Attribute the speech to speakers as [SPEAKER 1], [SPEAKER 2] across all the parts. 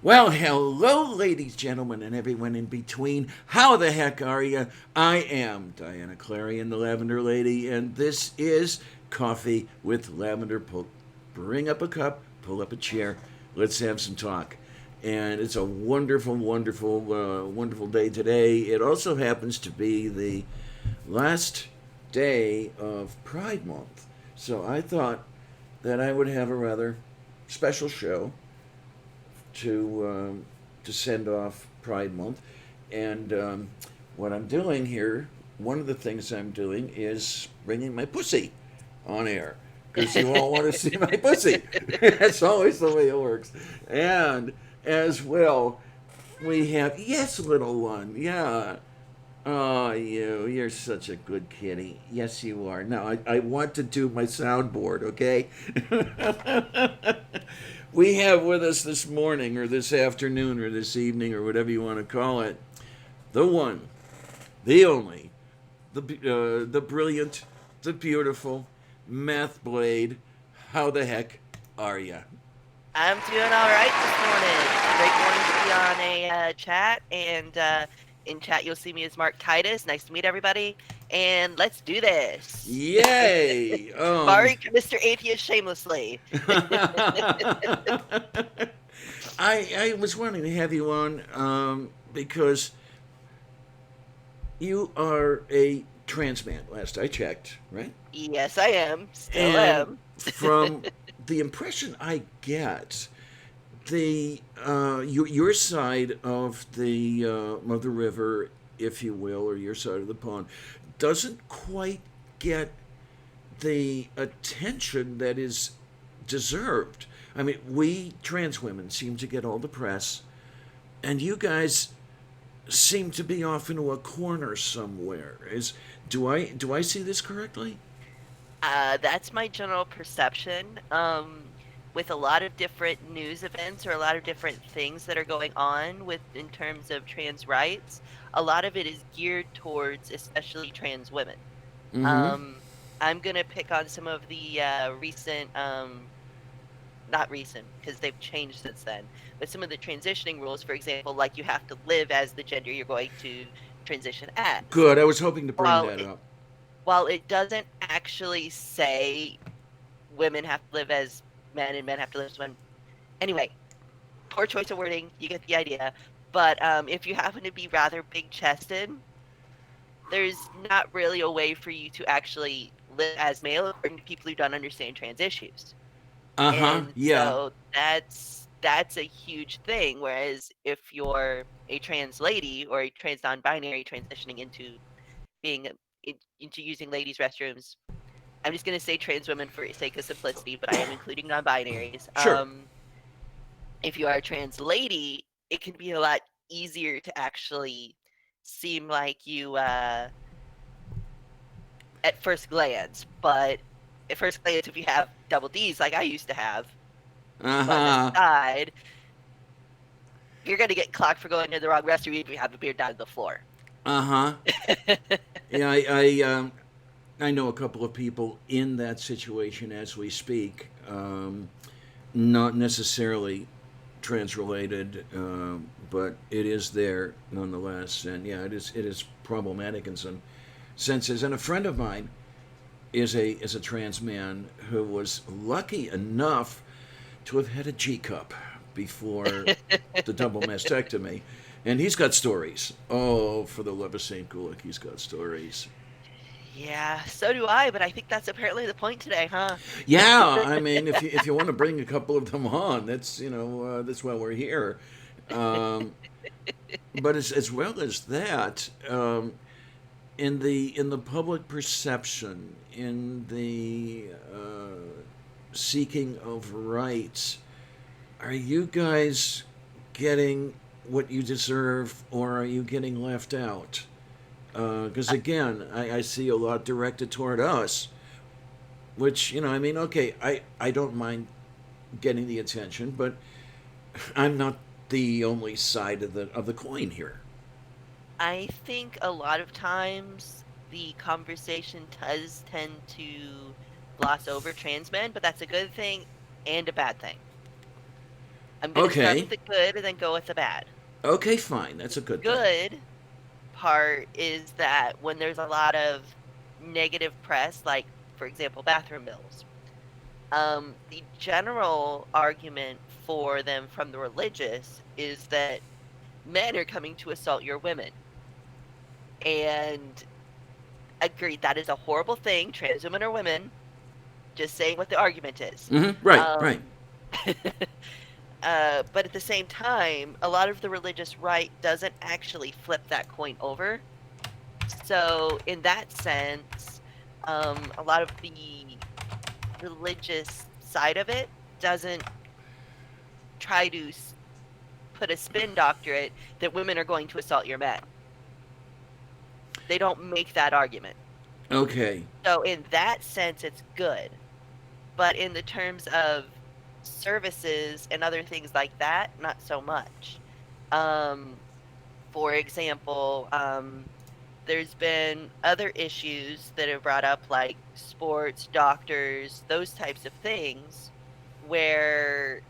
[SPEAKER 1] Well, hello, ladies, gentlemen, and everyone in between. How the heck are you? I am Diana Clarion, the Lavender Lady, and this is Coffee with Lavender. Bring up a cup, pull up a chair, let's have some talk. And it's a wonderful day today. It also happens to be the last day of Pride Month. So I thought that I would have a rather special show to send off Pride Month. And what I'm doing here, one of the things I'm doing is bringing my pussy on air because you all want to see my pussy. That's always the way it works. And as well, we have yes, little one, yeah. Oh, you're such a good kitty. Yes, you are. Now, I want to do my soundboard, okay? We have with us this morning, or this afternoon, or this evening, or whatever you want to call it, the one, the only, the brilliant, the beautiful MathBlade. How the heck are you?
[SPEAKER 2] I'm doing all right this morning. Great morning to be on a chat, and in chat you'll see me as Mark Titus. Nice to meet everybody, and let's do this.
[SPEAKER 1] Yay!
[SPEAKER 2] Mr. Atheist shamelessly.
[SPEAKER 1] I was wanting to have you on because you are a trans man. Last I checked, right?
[SPEAKER 2] Yes, I am. Still
[SPEAKER 1] And
[SPEAKER 2] am.
[SPEAKER 1] from the impression I get, the your side of the river, if you will, or your side of the pond, doesn't quite get the attention that is deserved. I mean, we trans women seem to get all the press, and you guys seem to be off into a corner somewhere. Is do I see this correctly?
[SPEAKER 2] That's my general perception. With a lot of different news events or a lot of different things that are going on with in terms of trans rights, a lot of it is geared towards especially trans women.
[SPEAKER 1] Mm-hmm.
[SPEAKER 2] Um, I'm gonna pick on some of the recent, not recent because they've changed since then, but some of the transitioning rules. For example, like you have to live as the gender you're going to transition as.
[SPEAKER 1] Good. I was hoping to bring
[SPEAKER 2] While
[SPEAKER 1] that
[SPEAKER 2] it
[SPEAKER 1] up.
[SPEAKER 2] while it doesn't actually say women have to live as men and men have to live as women. Anyway, poor choice of wording. You get the idea. But if you happen to be rather big chested, there's not really a way for you to actually live as male according to people who don't understand trans issues.
[SPEAKER 1] Uh huh.
[SPEAKER 2] And
[SPEAKER 1] Yeah.
[SPEAKER 2] so that's a huge thing. Whereas if you're a trans lady or a trans non-binary transitioning into being into using ladies' restrooms, I'm just gonna say trans women for sake of simplicity, but I am including non-binaries.
[SPEAKER 1] Sure.
[SPEAKER 2] If you are a trans lady, it can be a lot easier to actually seem like you at first glance, but at first glance, if you have double D's like I used to have,
[SPEAKER 1] Uh
[SPEAKER 2] button at
[SPEAKER 1] huh.
[SPEAKER 2] the side, you're gonna get clocked for going to the wrong restroom even if you have a beard down to the floor.
[SPEAKER 1] Uh huh. Yeah. I know a couple of people in that situation as we speak. Not necessarily trans related, but it is there nonetheless. And yeah, it is problematic in some senses. And a friend of mine is a trans man who was lucky enough to have had a G cup before the double mastectomy, and he's got stories. Oh, for the love of Saint Gulick, he's got stories.
[SPEAKER 2] Yeah, so do I, but I think that's apparently the point today, huh?
[SPEAKER 1] Yeah, I mean, if you want to bring a couple of them on, that's why we're here. Um, but as well as that, in the public perception, in the seeking of rights, are you guys getting what you deserve, or are you getting left out? Because again, I see a lot directed toward us, which I mean, okay, I don't mind getting the attention, but I'm not the only side of the coin here.
[SPEAKER 2] I think a lot of times the conversation does tend to gloss over trans men, but that's a good thing and a bad thing. I'm going to start with
[SPEAKER 1] Okay.
[SPEAKER 2] the good and then go with the bad.
[SPEAKER 1] Okay, fine. That's a
[SPEAKER 2] The
[SPEAKER 1] good thing.
[SPEAKER 2] good part is that when there's a lot of negative press, like, for example, bathroom bills, the general argument for them from the religious is that men are coming to assault your women. And agreed, that is a horrible thing. Trans women are women. Just saying what the argument is.
[SPEAKER 1] Right, right.
[SPEAKER 2] Um, but at the same time, a lot of the religious right doesn't actually flip that coin over. So, in that sense, a lot of the religious side of it doesn't try to put a spin doctorate that women are going to assault your men. They don't make that argument.
[SPEAKER 1] Okay.
[SPEAKER 2] So, in that sense, it's good. But in the terms of services and other things like that, not so much. Um, for example, there's been other issues that are brought up, like sports, doctors, those types of things, where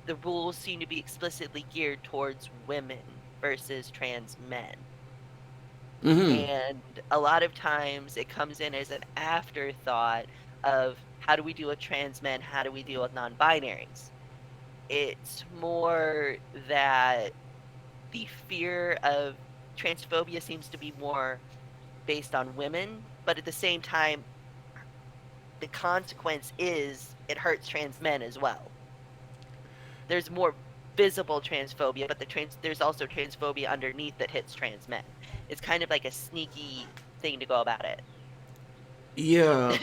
[SPEAKER 2] the rules seem to be explicitly geared towards women versus trans men.
[SPEAKER 1] Mm-hmm.
[SPEAKER 2] And a lot of times it comes in as an afterthought of how do we deal with trans men? How do we deal with non binaries? It's more that the fear of transphobia seems to be more based on women, but at the same time, the consequence is it hurts trans men as well. There's more visible transphobia, but there's also transphobia underneath that hits trans men. It's kind of like a sneaky thing to go about it.
[SPEAKER 1] Yeah.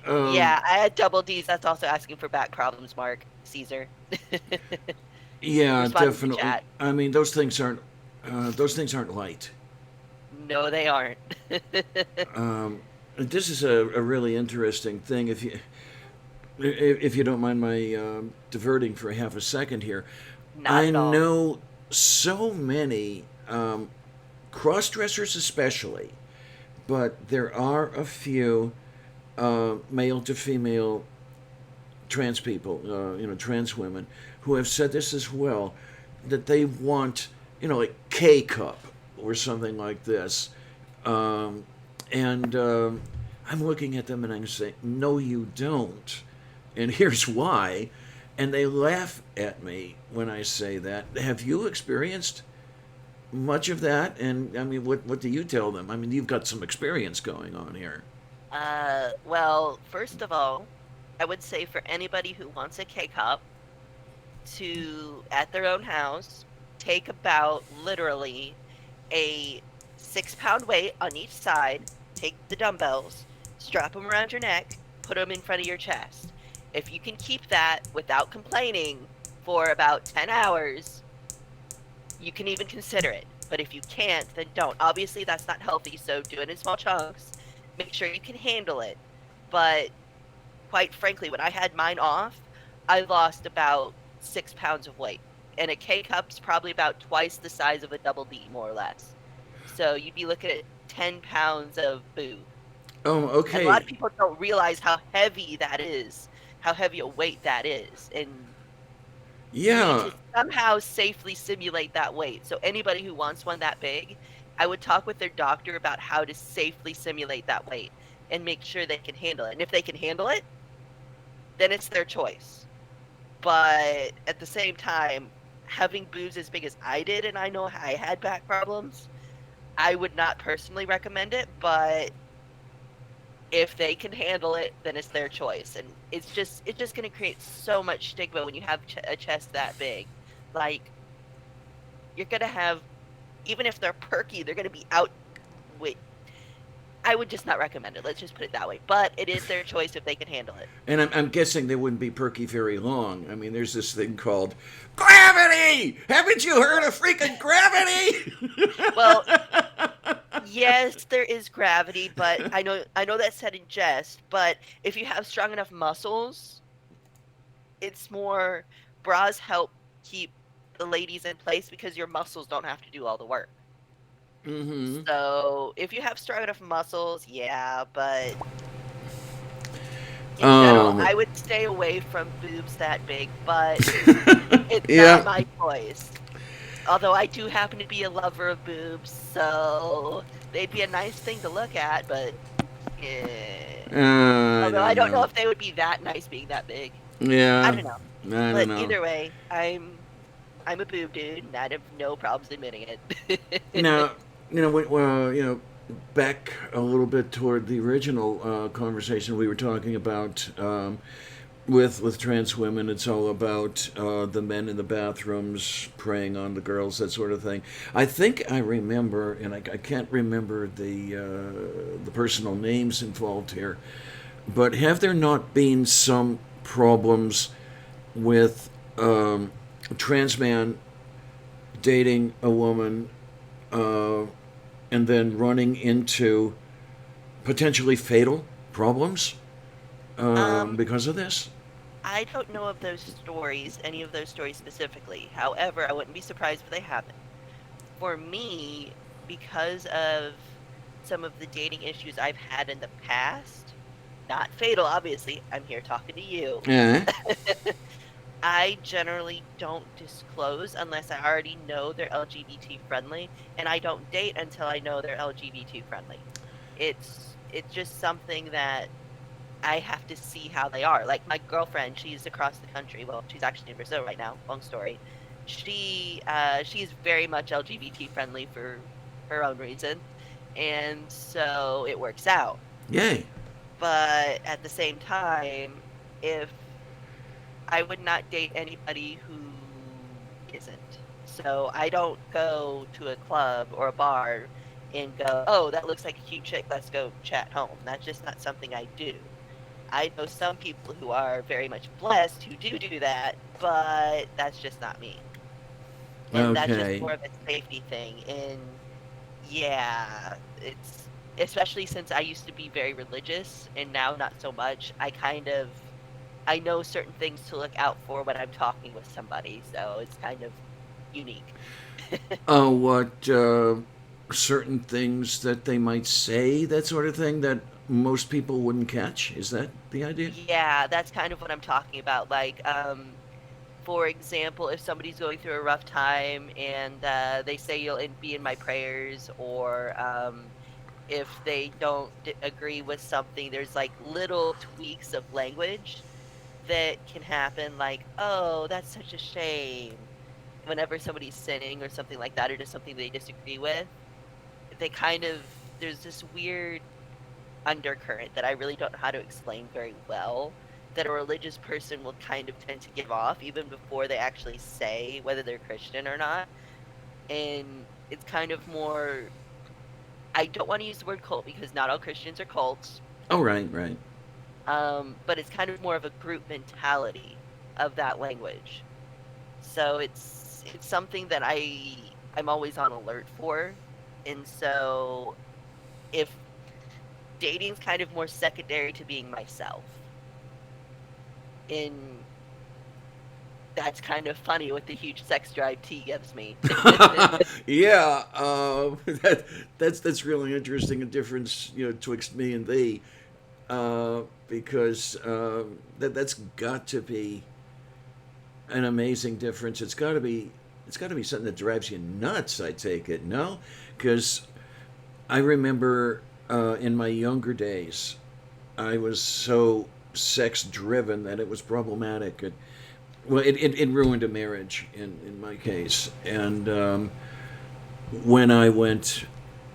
[SPEAKER 1] Um,
[SPEAKER 2] Yeah, I had double D's. That's also asking for back problems, Mark. Caesar.
[SPEAKER 1] yeah,
[SPEAKER 2] Responding to
[SPEAKER 1] definitely.
[SPEAKER 2] chat.
[SPEAKER 1] I mean, those things aren't light.
[SPEAKER 2] No, they aren't.
[SPEAKER 1] This is a really interesting thing. If you don't mind my diverting for half a second here,
[SPEAKER 2] Not
[SPEAKER 1] I
[SPEAKER 2] at all.
[SPEAKER 1] know so many cross dressers, especially, but there are a few male to female trans people, trans women, who have said this as well, that they want, like K cup or something like this. Um, and I'm looking at them and I'm saying, no, you don't. And here's why. And they laugh at me when I say that. Have you experienced much of that? And I mean, what do you tell them? I mean, you've got some experience going on here.
[SPEAKER 2] Well, first of all, I would say for anybody who wants a K cup to, at their own house, take about literally a 6 pound weight on each side, take the dumbbells, strap them around your neck, put them in front of your chest. If you can keep that without complaining for about 10 hours, you can even consider it. But if you can't, then don't. Obviously, that's not healthy, so do it in small chunks. Make sure you can handle it. But quite frankly, when I had mine off, I lost about 6 pounds of weight. And a K cup's probably about twice the size of a double D, more or less. So you'd be looking at 10 pounds of boob.
[SPEAKER 1] Oh,
[SPEAKER 2] And a lot
[SPEAKER 1] okay.
[SPEAKER 2] of people don't realize how heavy that is, how heavy a weight that is. And you need
[SPEAKER 1] Yeah.
[SPEAKER 2] to somehow safely simulate that weight. So anybody who wants one that big, I would talk with their doctor about how to safely simulate that weight and make sure they can handle it. And if they can handle it, then it's their choice. But at the same time, having boobs as big as I did, and I know I had back problems, I would not personally recommend it. But if they can handle it, then it's their choice. And it's just going to create so much stigma when you have a chest that big. Like, you're going to have, even if they're perky, they're going to be out. Wait, I would just not recommend it. Let's just put it that way. But it is their choice if they can handle it.
[SPEAKER 1] And I'm guessing they wouldn't be perky very long. I mean, there's this thing called gravity. Haven't you heard of freaking gravity?
[SPEAKER 2] Well, yes, there is gravity, but I know that's said in jest, but if you have strong enough muscles, it's more bras help keep the ladies in place because your muscles don't have to do all the work.
[SPEAKER 1] Mm-hmm.
[SPEAKER 2] So, if you have strong enough muscles, yeah, but in general,
[SPEAKER 1] Um.
[SPEAKER 2] I would stay away from boobs that big, but it's not
[SPEAKER 1] Yeah.
[SPEAKER 2] my choice. Although I do happen to be a lover of boobs, so they'd be a nice thing to look at, but yeah.
[SPEAKER 1] I
[SPEAKER 2] Although I
[SPEAKER 1] don't
[SPEAKER 2] don't know
[SPEAKER 1] know.
[SPEAKER 2] if they would be that nice being that big. I
[SPEAKER 1] Yeah.
[SPEAKER 2] don't know.
[SPEAKER 1] I don't
[SPEAKER 2] But
[SPEAKER 1] know.
[SPEAKER 2] either way, I'm a boob dude, and I have no problems admitting it.
[SPEAKER 1] Now, well, back a little bit toward the original conversation we were talking about with trans women. It's all about the men in the bathrooms preying on the girls, that sort of thing. I think I remember, and I can't remember the personal names involved here, but have there not been some problems with a trans man dating a woman uh, and then running into potentially fatal problems
[SPEAKER 2] um,
[SPEAKER 1] because of this?
[SPEAKER 2] I don't know of those stories, any of those stories specifically. However, I wouldn't be surprised if they happen. For me, because of some of the dating issues I've had in the past, not fatal, obviously, I'm here talking to you.
[SPEAKER 1] Eh?
[SPEAKER 2] I generally don't disclose unless I already know they're LGBT friendly, and I don't date until I know they're LGBT friendly. It's just something that I have to see how they are. Like my girlfriend, she's across the country. Well, she's actually in Brazil right now. Long story. She's very much LGBT friendly for her own reasons, and so it works out.
[SPEAKER 1] Yay.
[SPEAKER 2] But at the same time, if I would not date anybody who isn't. So I don't go to a club or a bar and go, oh, that looks like a cute chick. Let's go chat home. That's just not something I do. I know some people who are very much blessed who do that, but that's just not me. And that's just
[SPEAKER 1] Okay.
[SPEAKER 2] more of a safety thing. And yeah, it's especially since I used to be very religious and now not so much. I know certain things to look out for when I'm talking with somebody, so it's kind of unique.
[SPEAKER 1] What certain things that they might say, that sort of thing, that most people wouldn't catch? Is that the idea?
[SPEAKER 2] Yeah, that's kind of what I'm talking about. Like, for example, if somebody's going through a rough time and they say be in my prayers, or if they don't agree with something, there's like little tweaks of language that can happen. Like, oh, that's such a shame. Whenever somebody's sinning or something like that, or just something they disagree with, they kind of there's this weird undercurrent that I really don't know how to explain very well, that a religious person will kind of tend to give off even before they actually say whether they're Christian or not. And it's kind of more, I don't want to use the word cult because not all Christians are cults,
[SPEAKER 1] Oh, right, right.
[SPEAKER 2] but it's kind of more of a group mentality of that language. So it's something that I'm always on alert for. And so if dating's kind of more secondary to being myself, and that's kind of funny with the huge sex drive T gives me.
[SPEAKER 1] Yeah, that's really interesting. A difference, twixt me and thee, because that's got to be an amazing difference. It's got to be something that drives you nuts. I take it, no, because I remember in my younger days, I was so sex driven that it was problematic. It ruined a marriage in my case. And when I went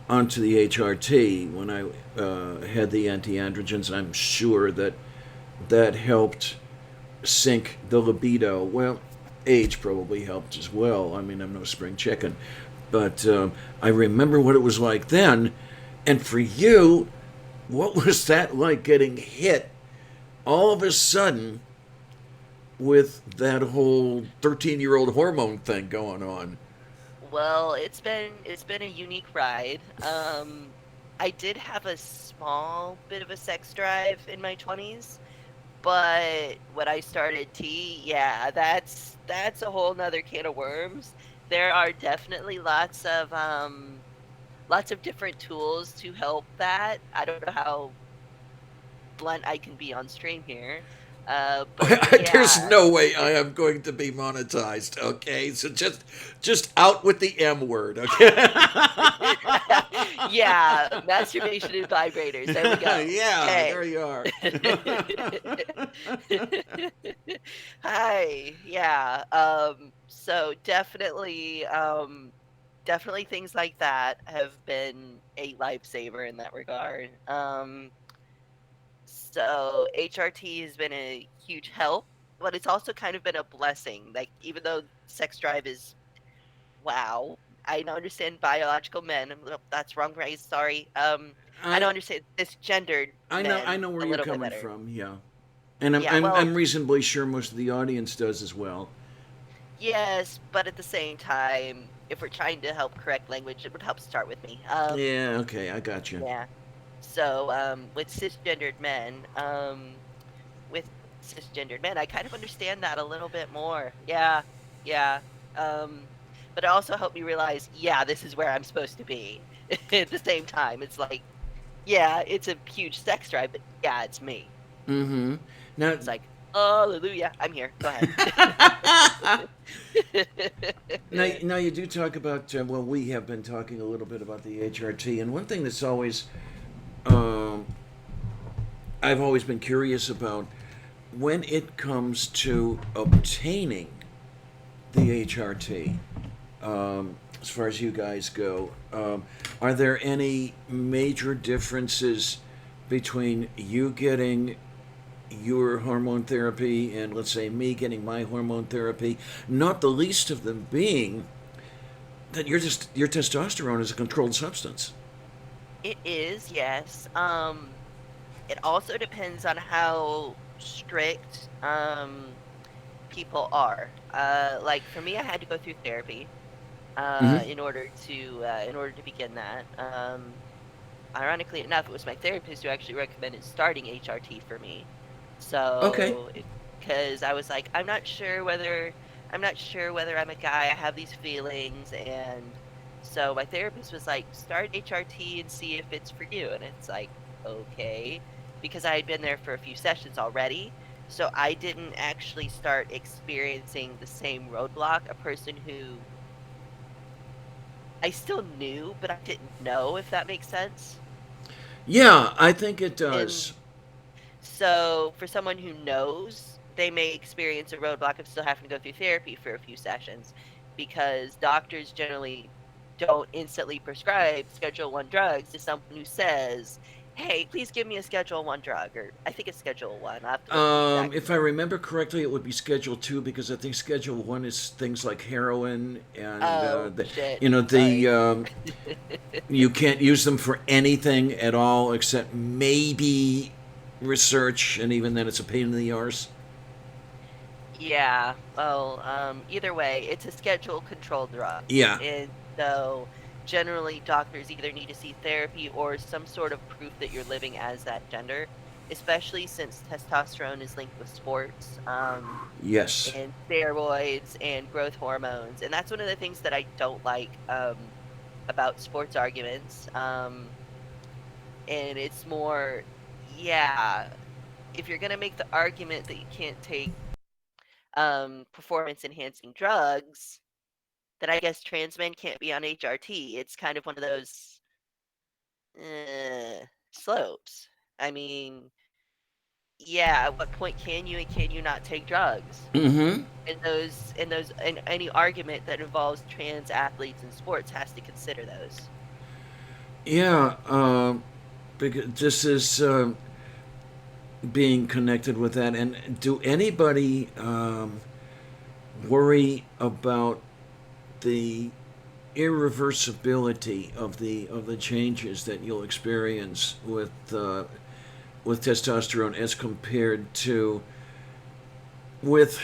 [SPEAKER 1] onto the HRT, when I had the anti androgens, I'm sure that helped sink the libido. Well, age probably helped as well. I mean, I'm no spring chicken. But I remember what it was like then. And for you, what was that like getting hit all of a sudden with that whole 13-year-old hormone thing going on?
[SPEAKER 2] Well, it's been a unique ride. I did have a small bit of a sex drive in my 20s, but when I started T, yeah, that's a whole nother can of worms. There are definitely lots of different tools to help that. I don't know how blunt I can be on stream here. But
[SPEAKER 1] There's
[SPEAKER 2] yeah.
[SPEAKER 1] no way I am going to be monetized. Okay, so just out with the M word. Okay.
[SPEAKER 2] Yeah, masturbation and vibrators. There we go.
[SPEAKER 1] Yeah, there
[SPEAKER 2] Hey.
[SPEAKER 1] you are.
[SPEAKER 2] Hi. Yeah. So definitely things like that have been a lifesaver in that regard. So HRT has been a huge help, but it's also kind of been a blessing. Like even though sex drive is wow, I don't understand biological men. That's wrong, right? Sorry. I
[SPEAKER 1] I
[SPEAKER 2] don't understand cisgendered
[SPEAKER 1] I
[SPEAKER 2] men
[SPEAKER 1] know where
[SPEAKER 2] a
[SPEAKER 1] you're
[SPEAKER 2] little bit
[SPEAKER 1] coming
[SPEAKER 2] better.
[SPEAKER 1] from. Yeah, and
[SPEAKER 2] Yeah, well,
[SPEAKER 1] I'm reasonably sure most of the audience does as well.
[SPEAKER 2] yes, but at the same time, if we're trying to help correct language, it would help start with me.
[SPEAKER 1] Yeah, okay, I got you.
[SPEAKER 2] Yeah. So, with cisgendered men, with cisgendered men, I kind of understand that a little bit more. Yeah, yeah. Um, but it also helped me realize, yeah, this is where I'm supposed to be. At the same time, it's like, yeah, it's a huge sex drive, but yeah, it's me.
[SPEAKER 1] Mm-hmm. Now,
[SPEAKER 2] It's like, hallelujah, I'm here. Go ahead.
[SPEAKER 1] now you do talk about well, we have been talking a little bit about the HRT, and one thing that's always um, I've always been curious about when it comes to obtaining the HRT. As far as you guys go, are there any major differences between you getting your hormone therapy and, let's say, me getting my hormone therapy? Not the least of them being that your testosterone is a controlled substance.
[SPEAKER 2] It is, yes. It also depends on how strict people are. Like for me, I had to go through therapy
[SPEAKER 1] Mm-hmm.
[SPEAKER 2] in order to begin that. Ironically enough, it was my therapist who actually recommended starting HRT for me.
[SPEAKER 1] Okay.
[SPEAKER 2] So, because I was like, I'm not sure whether I'm a guy. I have these feelings, and so my therapist was like, start HRT and see if it's for you. And it's like, okay, because I had been there for a few sessions already. So I didn't actually start experiencing the same roadblock a person who I still knew, but I didn't know, if that makes sense.
[SPEAKER 1] Yeah, I think it does.
[SPEAKER 2] And so for someone who knows, they may experience a roadblock of still having to go through therapy for a few sessions because doctors generally don't instantly prescribe Schedule 1 drugs to someone who says, "Hey, please give me a Schedule 1 drug," or I think it's Schedule 1. I'll have to look at the exact
[SPEAKER 1] If I remember correctly, it would be Schedule 2 because I think Schedule 1 is things like heroin and
[SPEAKER 2] Oh, shit.
[SPEAKER 1] you know the
[SPEAKER 2] Sorry.
[SPEAKER 1] you can't use them for anything at all except maybe research, and even then, it's a pain in the arse.
[SPEAKER 2] Yeah, well, either way, it's a schedule controlled drug.
[SPEAKER 1] Yeah.
[SPEAKER 2] And so generally doctors either need to see therapy or some sort of proof that you're living as that gender, especially since testosterone is linked with sports,
[SPEAKER 1] Yes.
[SPEAKER 2] and steroids and growth hormones. And that's one of the things that I don't like about sports arguments. And it's more, yeah, if you're gonna make the argument that you can't take performance enhancing drugs, then I guess trans men can't be on HRT. It's kind of one of those slopes. I mean, yeah, at what point can you and can you not take drugs?
[SPEAKER 1] Mm-hmm.
[SPEAKER 2] And any argument that involves trans athletes in sports has to consider those.
[SPEAKER 1] Yeah. Because this is being connected with that. And do anybody worry about the irreversibility of the changes that you'll experience with testosterone as compared to with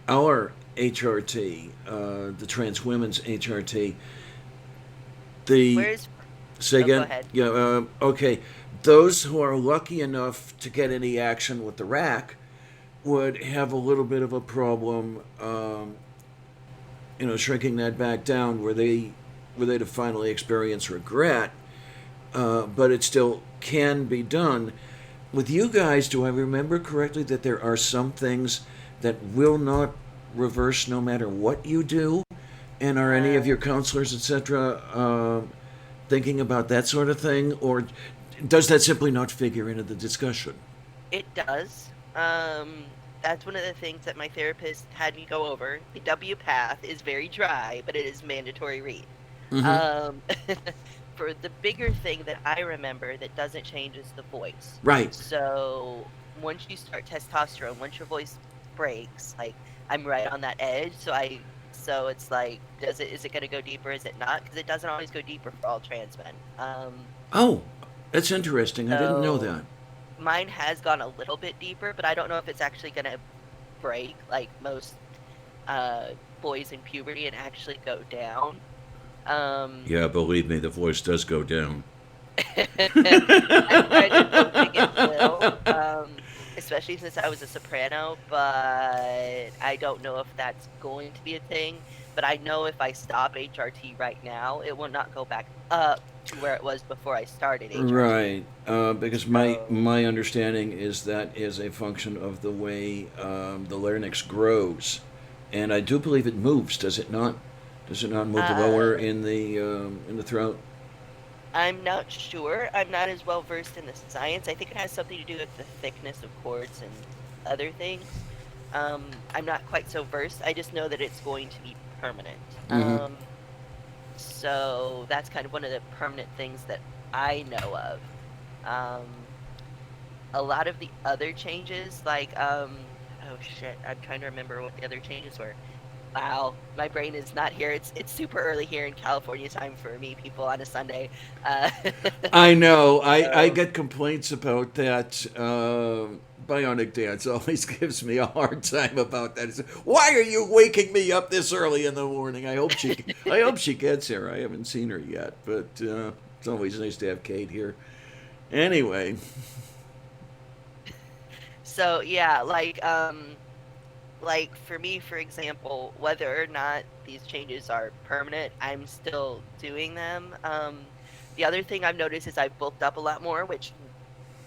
[SPEAKER 1] our HRT, the trans women's HRT? The
[SPEAKER 2] Where's
[SPEAKER 1] Say
[SPEAKER 2] oh, go
[SPEAKER 1] again.
[SPEAKER 2] ahead.
[SPEAKER 1] Yeah. Okay. Those who are lucky enough to get any action with the rack would have a little bit of a problem, shrinking that back down where they to finally experience regret. But it still can be done. with you guys, do I remember correctly that there are some things that will not reverse no matter what you do? And are any of
[SPEAKER 2] Uh,
[SPEAKER 1] your counselors, etc., thinking about that sort of thing, or does that simply not figure into the discussion?
[SPEAKER 2] it does. That's one of the things that my therapist had me go over. The W path is very dry, but it is mandatory read.
[SPEAKER 1] Mm-hmm.
[SPEAKER 2] Um, for the bigger thing that I remember that doesn't change is the voice.
[SPEAKER 1] Right.
[SPEAKER 2] So once you start testosterone, once your voice breaks, like I'm right on that edge. So it's like, is it going to go deeper? Is it not? Because it doesn't always go deeper for all trans men.
[SPEAKER 1] Oh, that's interesting. I didn't know
[SPEAKER 2] So
[SPEAKER 1] that.
[SPEAKER 2] mine has gone a little bit deeper, but I don't know if it's actually going to break like most uh, boys in puberty and actually go down. Um,
[SPEAKER 1] Yeah, believe me, the voice does go down.
[SPEAKER 2] I'm kind of hoping it will, especially since I was a soprano, but I don't know if that's going to be a thing. But I know if I stop HRT right now, it will not go back up to where it was before I started HRT.
[SPEAKER 1] Right, because my
[SPEAKER 2] So,
[SPEAKER 1] my understanding is that is a function of the way the larynx grows, and I do believe it moves. Does it not? Does it not move
[SPEAKER 2] uh,
[SPEAKER 1] lower in the throat?
[SPEAKER 2] I'm not sure. I'm not as well versed in the science. I think it has something to do with the thickness of cords and other things. I'm not quite so versed. I just know that it's going to be permanent.
[SPEAKER 1] Mm-hmm.
[SPEAKER 2] So that's kind of one of the permanent things that I know of. Um, a lot of the other changes, like oh shit, I'm trying to remember what the other changes were. Wow, my brain is not here. It's super early here in California time for me, people, on a Sunday. Uh,
[SPEAKER 1] I know. I
[SPEAKER 2] so
[SPEAKER 1] get complaints about that. Bionic Dance always gives me a hard time about that. Why are you waking me up this early in the morning? I hope she gets here. I haven't seen her yet, but it's always nice to have Kate here. Anyway,
[SPEAKER 2] so yeah, like for me, for example, whether or not these changes are permanent, I'm still doing them. The other thing I've noticed is I've bulked up a lot more, which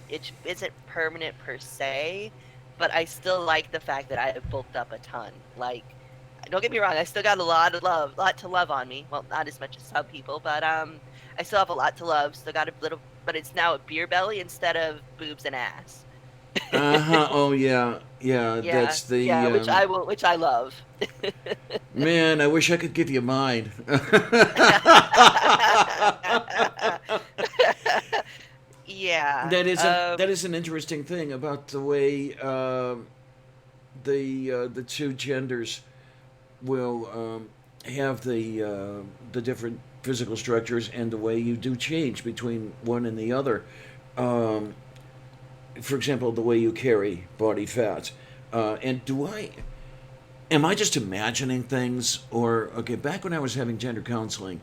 [SPEAKER 2] it isn't permanent per se, but I still like the fact that I have bulked up a ton. Like, don't get me wrong, I still got a lot to love on me. Well, not as much as some people, but I still have a lot to love. Still got a little, but it's now a beer belly instead of boobs and ass.
[SPEAKER 1] uh huh. Oh yeah, yeah.
[SPEAKER 2] Yeah,
[SPEAKER 1] That's the
[SPEAKER 2] yeah, which I love.
[SPEAKER 1] man. I wish I could give you mine.
[SPEAKER 2] Yeah.
[SPEAKER 1] That is an interesting thing about the way the two genders will have the different physical structures and the way you do change between one and the other. Um, for example, the way you carry body fat. And do I am I just imagining things, or okay? Back when I was having gender counseling,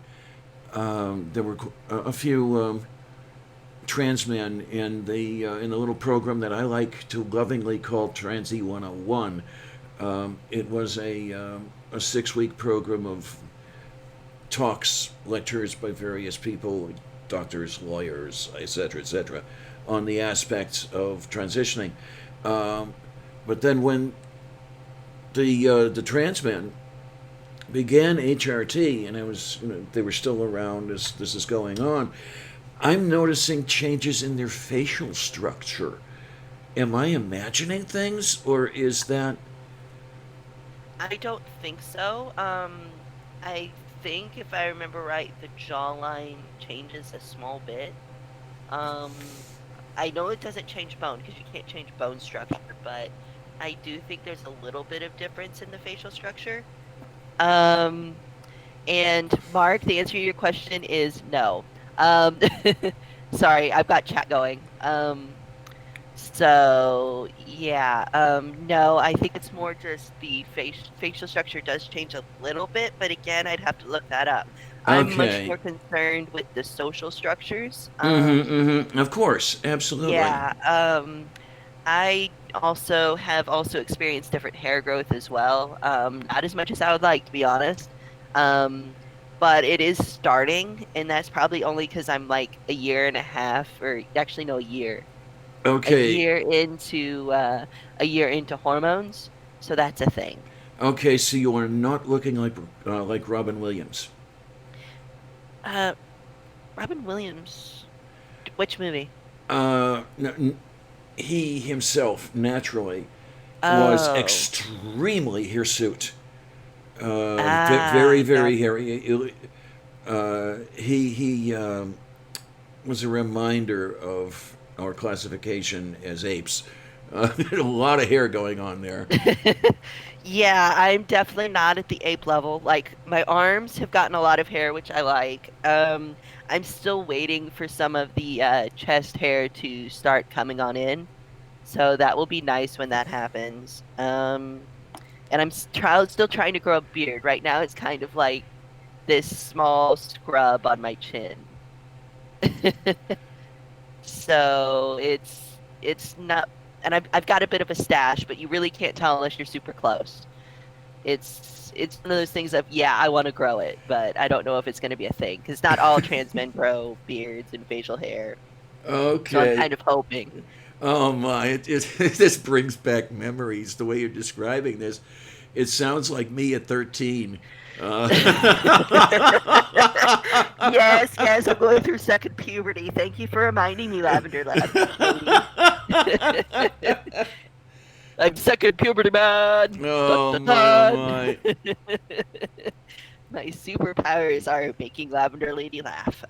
[SPEAKER 1] there were a few trans men in the little program that I like to lovingly call Transy 101. It was a 6 week program of talks, lectures by various people, doctors, lawyers, etc., on the aspects of transitioning. Um, but then when the trans men began HRT, and I was they were still around as this is going on, I'm noticing changes in their facial structure. Am I imagining things, or is that
[SPEAKER 2] I don't think so. I think if I remember right, the jawline changes a small bit. Um, I know it doesn't change bone because you can't change bone structure, but I do think there's a little bit of difference in the facial structure. Um, and Mark, the answer to your question is no. Um, sorry, I've got chat going. So yeah, no, I think it's more just the facial structure does change a little bit, but again, I'd have to look that up. I'm much
[SPEAKER 1] okay?
[SPEAKER 2] more concerned with the social structures.
[SPEAKER 1] Mm-hmm. Mm-hmm. Of course, absolutely.
[SPEAKER 2] Yeah, I also experienced different hair growth as well. Not as much as I would like, to be honest. Um, but it is starting, and that's probably only because I'm like a year and a half, or actually no, a year. a
[SPEAKER 1] Okay.
[SPEAKER 2] year into a year into hormones, so that's a thing.
[SPEAKER 1] Okay, so you are not looking like Robin Williams.
[SPEAKER 2] Uh, Robin Williams, which movie?
[SPEAKER 1] No, he himself naturally was
[SPEAKER 2] Oh,
[SPEAKER 1] extremely hirsute.
[SPEAKER 2] ah,
[SPEAKER 1] Very, very
[SPEAKER 2] gotcha.
[SPEAKER 1] hairy. He was a reminder of our classification as apes. A lot of hair going on there.
[SPEAKER 2] Yeah, I'm definitely not at the ape level. Like my arms have gotten a lot of hair, which I like. I'm still waiting for some of the chest hair to start coming on in, so that will be nice when that happens. And still trying to grow a beard. Right now, it's kind of like this small scrub on my chin. So it's not, and I've got a bit of a stash, but you really can't tell unless you're super close. It's one of those things of yeah, I want to grow it, but I don't know if it's going to be a thing because not all trans men grow beards and facial hair. So I'm
[SPEAKER 1] Okay.
[SPEAKER 2] kind of hoping.
[SPEAKER 1] Oh my! This brings back memories. The way you're describing this, it sounds like me at 13. Uh,
[SPEAKER 2] Yes, yes, I'm going through second puberty. Thank you for reminding me, Lady. I'm second puberty man. Dun,
[SPEAKER 1] oh
[SPEAKER 2] dun,
[SPEAKER 1] my! Oh
[SPEAKER 2] dun.
[SPEAKER 1] my!
[SPEAKER 2] My superpowers are making Lavender Lady laugh.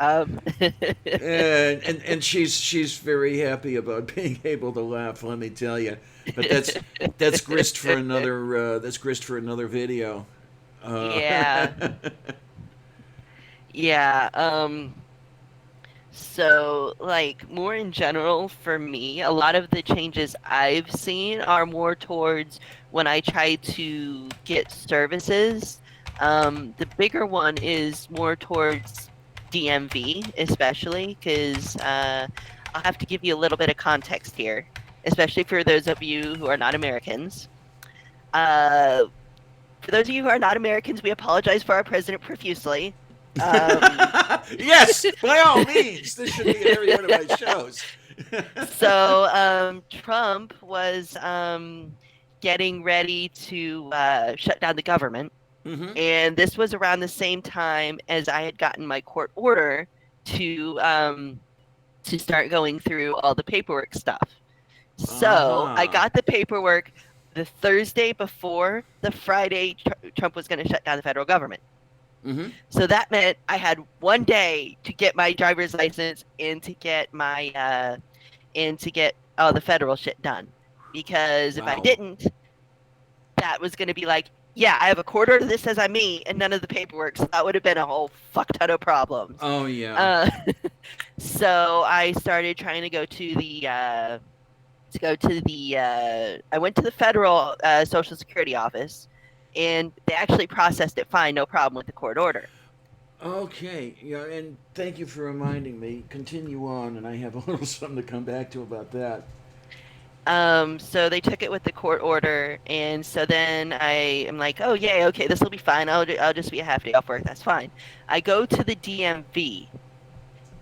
[SPEAKER 1] And she's very happy about being able to laugh. Let me tell you, but that's grist for another video. Uh,
[SPEAKER 2] Yeah, yeah. So, like, more in general, for me, a lot of the changes I've seen are more towards when I try to get services. The bigger one is more towards DMV, especially, because I'll have to give you a little bit of context here, especially for those of you who are not Americans. Uh, for those of you who are not Americans, we apologize for our president profusely. Um,
[SPEAKER 1] yes, by all means, this should be in every one of my shows.
[SPEAKER 2] So Trump was getting ready to shut down the government,
[SPEAKER 1] Mm-hmm.
[SPEAKER 2] and this was around the same time as I had gotten my court order to um, to start going through all the paperwork stuff. So I
[SPEAKER 1] Uh-huh.
[SPEAKER 2] got the paperwork the Thursday before the Friday Trump was going to shut down the federal government.
[SPEAKER 1] Mm-hmm.
[SPEAKER 2] So that meant I had one day to get my driver's license and to get my and to get all the federal shit done. Because if I
[SPEAKER 1] Wow.
[SPEAKER 2] didn't, that was going to be like, yeah, I have a court order that says I'm me and none of the paperwork. So that would have been a whole fuck ton of problems.
[SPEAKER 1] Oh yeah.
[SPEAKER 2] Uh, so I started trying I went to the federal Social Security office and they actually processed it fine, no problem with the court order.
[SPEAKER 1] Okay. Yeah, and thank you for reminding me. Continue on, and I have a little something to come back to about that.
[SPEAKER 2] So they took it with the court order, and so then I am like, oh yay, okay, this will be fine. I'll just be a half day off work. That's fine. I go to the DMV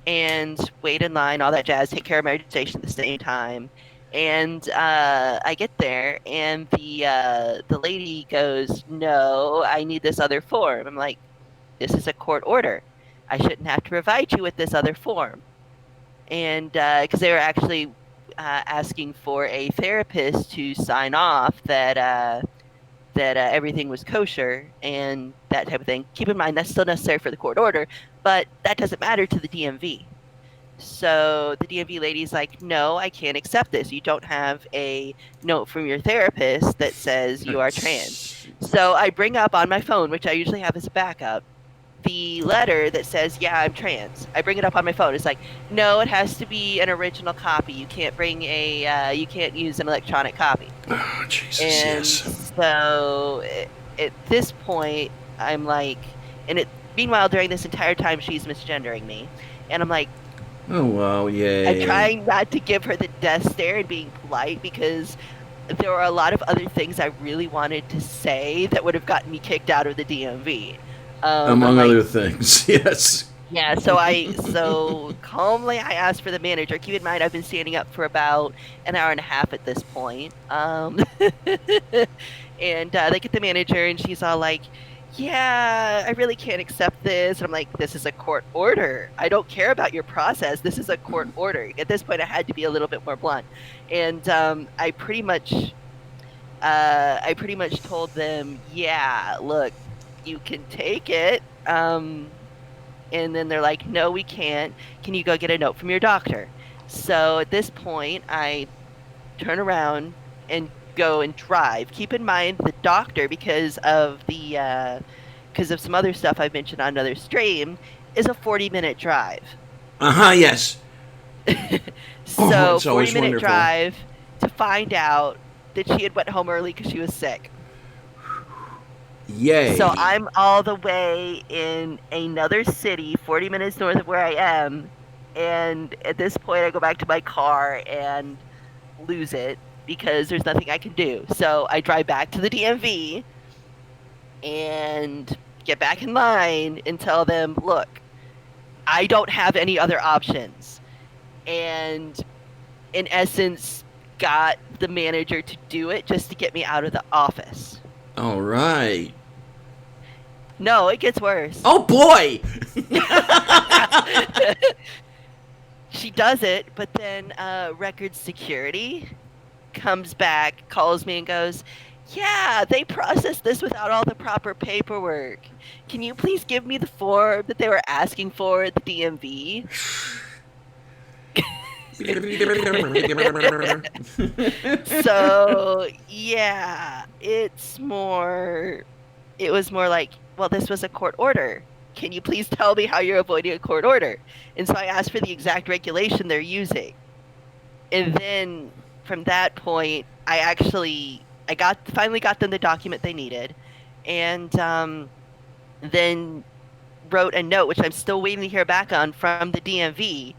[SPEAKER 2] and wait in line, all that jazz, take care of my registration at the same time. And I get there, and the lady goes, "No, I need this other form." I'm like, "This is a court order. I shouldn't have to provide you with this other form." And because they were actually asking for a therapist to sign off that everything was kosher and that type of thing. Keep in mind that's still necessary for the court order, but that doesn't matter to the DMV. So the DMV lady's like, "No, I can't accept this. You don't have a note from your therapist that says you are trans." So I bring up on my phone, which I usually have as a backup, the letter that says, "Yeah, I'm trans." I bring it up on my phone. It's like, "No, it has to be an original copy. You can't use an electronic copy."
[SPEAKER 1] Oh, Jesus,
[SPEAKER 2] And
[SPEAKER 1] yes.
[SPEAKER 2] so at this point, I'm like, and it. Meanwhile, during this entire time, she's misgendering me, and I'm like,
[SPEAKER 1] Oh, wow,
[SPEAKER 2] I'm
[SPEAKER 1] yay.
[SPEAKER 2] trying not to give her the death stare and being polite because there were a lot of other things I really wanted to say that would have gotten me kicked out of the DMV. I'm
[SPEAKER 1] Among
[SPEAKER 2] like,
[SPEAKER 1] other things, yes.
[SPEAKER 2] Yeah, so calmly I asked for the manager. Keep in mind I've been standing up for about an hour and a half at this point. And they get the manager and she's all like, "Yeah, I really can't accept this." And I'm like, "This is a court order. I don't care about your process. This is a court order." At this point I had to be a little bit more blunt. And I pretty much told them, "Yeah, look, you can take it." And then they're like, "No, we can't. Can you go get a note from your doctor?" So at this point, I turn around and go and drive. Keep in mind the doctor, because of some other stuff I've mentioned on another stream, is a 40-minute drive.
[SPEAKER 1] Yes. Oh,
[SPEAKER 2] So
[SPEAKER 1] it's always
[SPEAKER 2] 40-minute
[SPEAKER 1] wonderful.
[SPEAKER 2] drive to find out that she had went home early because she was sick. So
[SPEAKER 1] Yay.
[SPEAKER 2] I'm all the way in another city, 40 minutes north of where I am. And at this point, I go back to my car and lose it because there's nothing I can do. So I drive back to the DMV and get back in line and tell them, "Look, I don't have any other options." And in essence, got the manager to do it just to get me out of the office.
[SPEAKER 1] All right.
[SPEAKER 2] No, it gets worse.
[SPEAKER 1] Oh boy.
[SPEAKER 2] She does it, but then record security comes back, calls me, and goes, "Yeah, they processed this without all the proper paperwork. Can you please give me the form that they were asking for at the DMV?" So, yeah, it was more like, "Well, this was a court order. Can you please tell me how you're avoiding a court order?" And so I asked for the exact regulation they're using. And then from that point, I finally got them the document they needed, and then wrote a note, which I'm still waiting to hear back on from the DMV,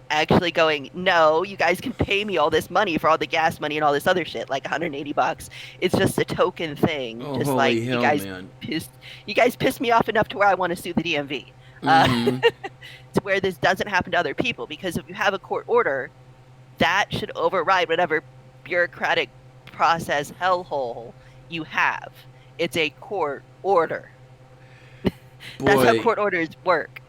[SPEAKER 2] actually going, "No, you guys can pay me all this money for all the gas money and all this other shit, like $180. It's just a token thing,
[SPEAKER 1] Oh,
[SPEAKER 2] just like
[SPEAKER 1] holy hell, man.
[SPEAKER 2] you guys pissed me off enough to where I want to sue the DMV."
[SPEAKER 1] Mm-hmm.
[SPEAKER 2] To where this doesn't happen to other people, because if you have a court order, that should override whatever bureaucratic process hellhole you have. It's a court order. That's how
[SPEAKER 1] Boy.
[SPEAKER 2] court orders work.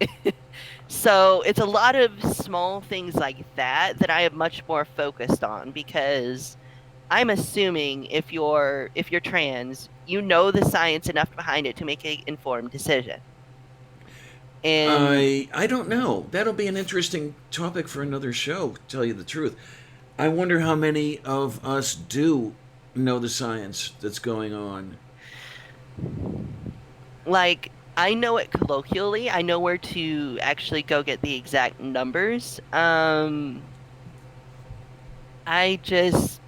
[SPEAKER 2] So it's a lot of small things like that that I am much more focused on, because I'm assuming if you're trans, you know the science enough behind it to make an informed decision. And
[SPEAKER 1] I don't know. That'll be an interesting topic for another show, to tell you the truth. I wonder how many of us do know the science that's going on.
[SPEAKER 2] like I know it colloquially. I know where to actually go get the exact numbers. I just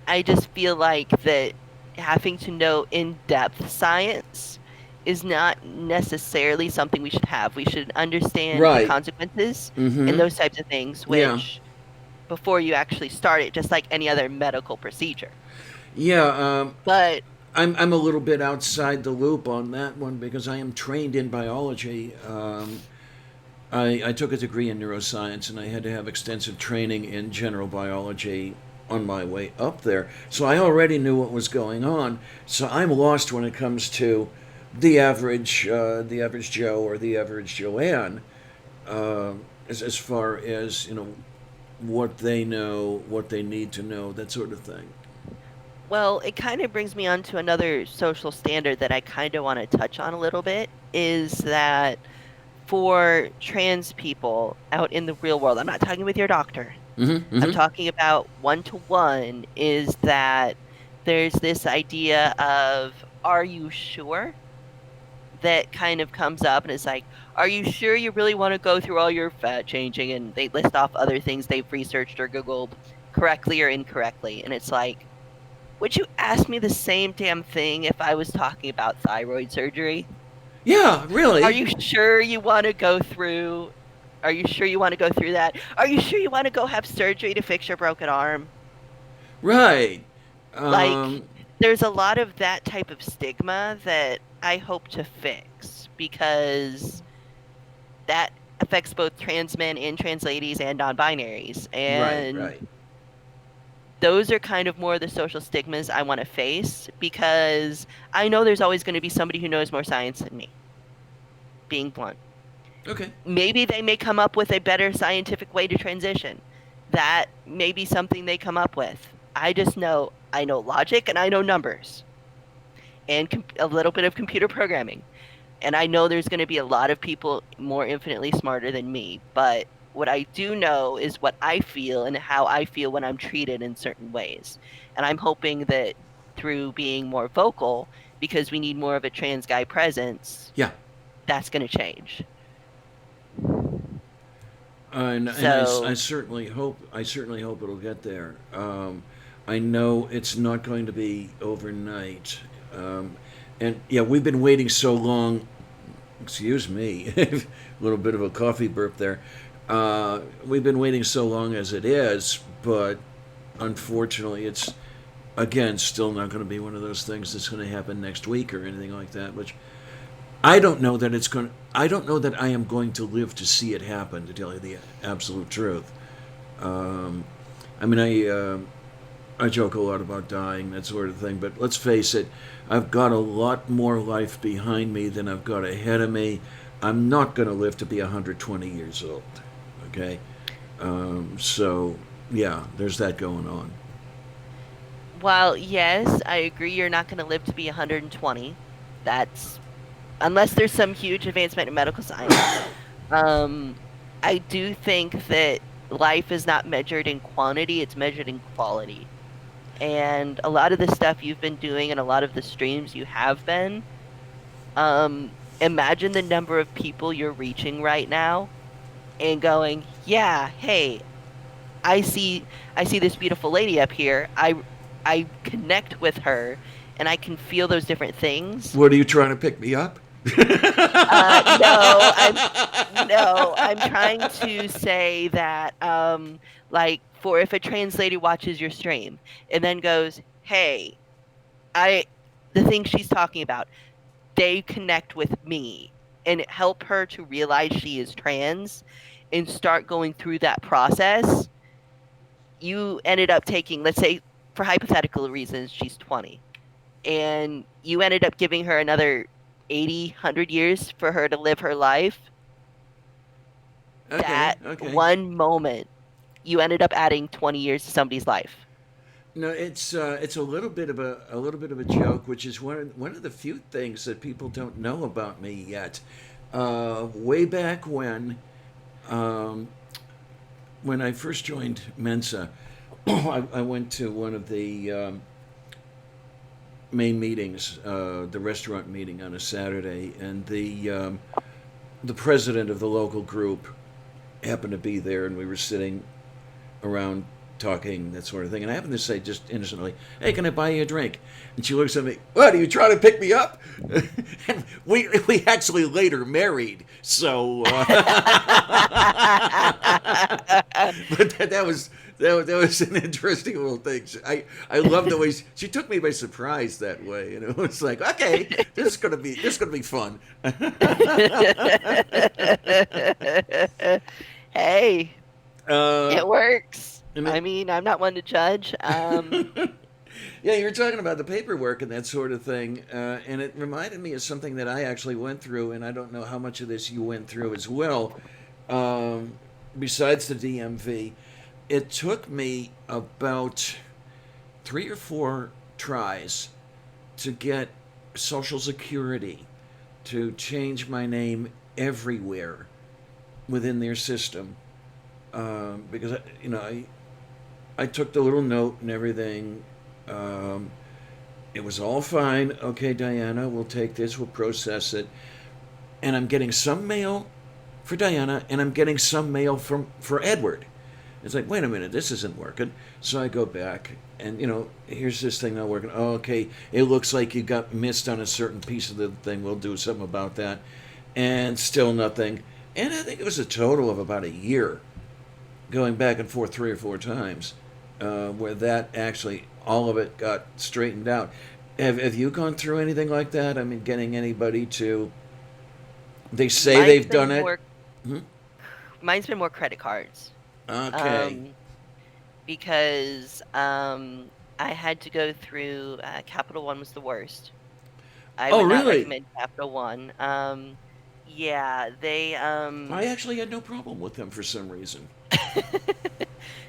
[SPEAKER 2] I just feel like that having to know in-depth science is not necessarily something we should have. We should understand the
[SPEAKER 1] Right.
[SPEAKER 2] consequences and
[SPEAKER 1] Mm-hmm.
[SPEAKER 2] those types of things,
[SPEAKER 1] Yeah.
[SPEAKER 2] which before you actually start it, just like any other medical procedure.
[SPEAKER 1] Yeah.
[SPEAKER 2] But
[SPEAKER 1] I'm a little bit outside the loop on that one because I am trained in biology. I took a degree in neuroscience and I had to have extensive training in general biology on my way up there. So I already knew what was going on. So I'm lost when it comes to the average Joe or the average Joanne, uh, as far as what they know, what they need to know, that sort of thing.
[SPEAKER 2] well, it kind of brings me on to another social standard that I kind of want to touch on a little bit, is that for trans people out in the real world, I'm not talking with your doctor.
[SPEAKER 1] Mm-hmm.
[SPEAKER 2] I'm
[SPEAKER 1] Mm-hmm.
[SPEAKER 2] talking about one to one, is that there's this idea of, "Are you sure?" that kind of comes up, and it's like, "Are you sure you really want to go through all your fat changing?" And they list off other things they've researched or Googled correctly or incorrectly. And it's like, would you ask me the same damn thing if I was talking about thyroid surgery?
[SPEAKER 1] Yeah,
[SPEAKER 2] Are
[SPEAKER 1] really.
[SPEAKER 2] you sure you want to go through? Are you sure you want to go through that? Are you sure you want to go have surgery to fix your broken arm?
[SPEAKER 1] Right.
[SPEAKER 2] Like,
[SPEAKER 1] Um,
[SPEAKER 2] there's a lot of that type of stigma that I hope to fix, because that affects both trans men and trans ladies and non-binaries.
[SPEAKER 1] Right,
[SPEAKER 2] And
[SPEAKER 1] right.
[SPEAKER 2] those are kind of more the social stigmas I want to face because I know there's always going to be somebody who knows more science than me, being blunt.
[SPEAKER 1] Okay.
[SPEAKER 2] Maybe they may come up with a better scientific way to transition. That may be something they come up with. I know logic and I know numbers and a little bit of computer programming. And I know there's going to be a lot of people more infinitely smarter than me, but what I do know is what I feel and how I feel when I'm treated in certain ways. And I'm hoping that through being more vocal, because we need more of a trans guy presence,
[SPEAKER 1] Yeah.
[SPEAKER 2] that's going to change.
[SPEAKER 1] I
[SPEAKER 2] So,
[SPEAKER 1] certainly hope it'll get there. I know it's not going to be overnight, and yeah, we've been waiting so long. Excuse me, a little bit of a coffee burp there. We've been waiting so long as it is, but unfortunately, it's again still not going to be one of those things that's going to happen next week or anything like that. Which I don't know that it's going. I don't know that I am going to live to see it happen. To tell you the absolute truth, um, I mean, I joke a lot about dying, that sort of thing. But let's face it, I've got a lot more life behind me than I've got ahead of me. I'm not going to live to be 120 years old. Okay, so yeah, there's that going on.
[SPEAKER 2] while yes, I agree you're not going to live to be 120, that's unless there's some huge advancement in medical science. Um, I do think that life is not measured in quantity, it's measured in quality. And a lot of the stuff you've been doing and a lot of the streams you have been, imagine the number of people you're reaching right now and going, yeah, hey, I see I see this beautiful lady up here. I connect with her and I can feel those different things.
[SPEAKER 1] What are you trying to pick me up?
[SPEAKER 2] No, I'm trying to say that like for if a trans lady watches your stream and then goes, "Hey, I the thing she's talking about, they connect with me." And help her to realize she is trans and start going through that process. You ended up taking, let's say, for hypothetical reasons, she's 20, and you ended up giving her another 80, 100 years for her to live her life.
[SPEAKER 1] Okay,
[SPEAKER 2] That
[SPEAKER 1] okay.
[SPEAKER 2] one moment, you ended up adding 20 years to somebody's life.
[SPEAKER 1] No, it's a little bit of a joke, which is one of the few things that people don't know about me yet. Way back um, when I first joined Mensa, I went to one of the main meetings, the restaurant meeting on a Saturday, and the president of the local group happened to be there, and we were sitting around talking, that sort of thing. And I happened to say just innocently, "Hey, can I buy you a drink?" And she looks at me, "What, are you trying to pick me up?" And we actually later married. So, but that was an interesting little thing. I love the way she took me by surprise that way. You know, it's like, okay, this is gonna be fun.
[SPEAKER 2] Hey,
[SPEAKER 1] uh,
[SPEAKER 2] it works.
[SPEAKER 1] and
[SPEAKER 2] I
[SPEAKER 1] it,
[SPEAKER 2] mean, I'm not one to judge.
[SPEAKER 1] Yeah, you were talking about the paperwork and that sort of thing, and it reminded me of something that I actually went through, and I don't know how much of this you went through as well. Um, Besides the DMV, it took me about 3 or 4 tries to get Social Security to change my name everywhere within their system, because I took the little note and everything. Um, it was all fine. Okay, Diana, we'll take this, we'll process it. And I'm getting some mail for Diana, and I'm getting some mail for Edward. It's like, wait a minute, this isn't working. So I go back, and here's this thing not working. Oh, okay, it looks like you got missed on a certain piece of the thing. We'll do something about that. And still nothing. And I think it was a total of about a year going back and forth 3 or 4 times, where that actually all of it got straightened out. Have you gone through anything like that? I mean, getting anybody to? They say
[SPEAKER 2] My
[SPEAKER 1] they've done
[SPEAKER 2] thing
[SPEAKER 1] it.
[SPEAKER 2] worked.
[SPEAKER 1] Hmm.
[SPEAKER 2] Mine's been more credit cards.
[SPEAKER 1] Okay.
[SPEAKER 2] Um, because I had to go through Capital One was the worst. I
[SPEAKER 1] Oh,
[SPEAKER 2] would not
[SPEAKER 1] really?
[SPEAKER 2] recommend Capital One. Yeah, they
[SPEAKER 1] I actually had no problem with them for some reason.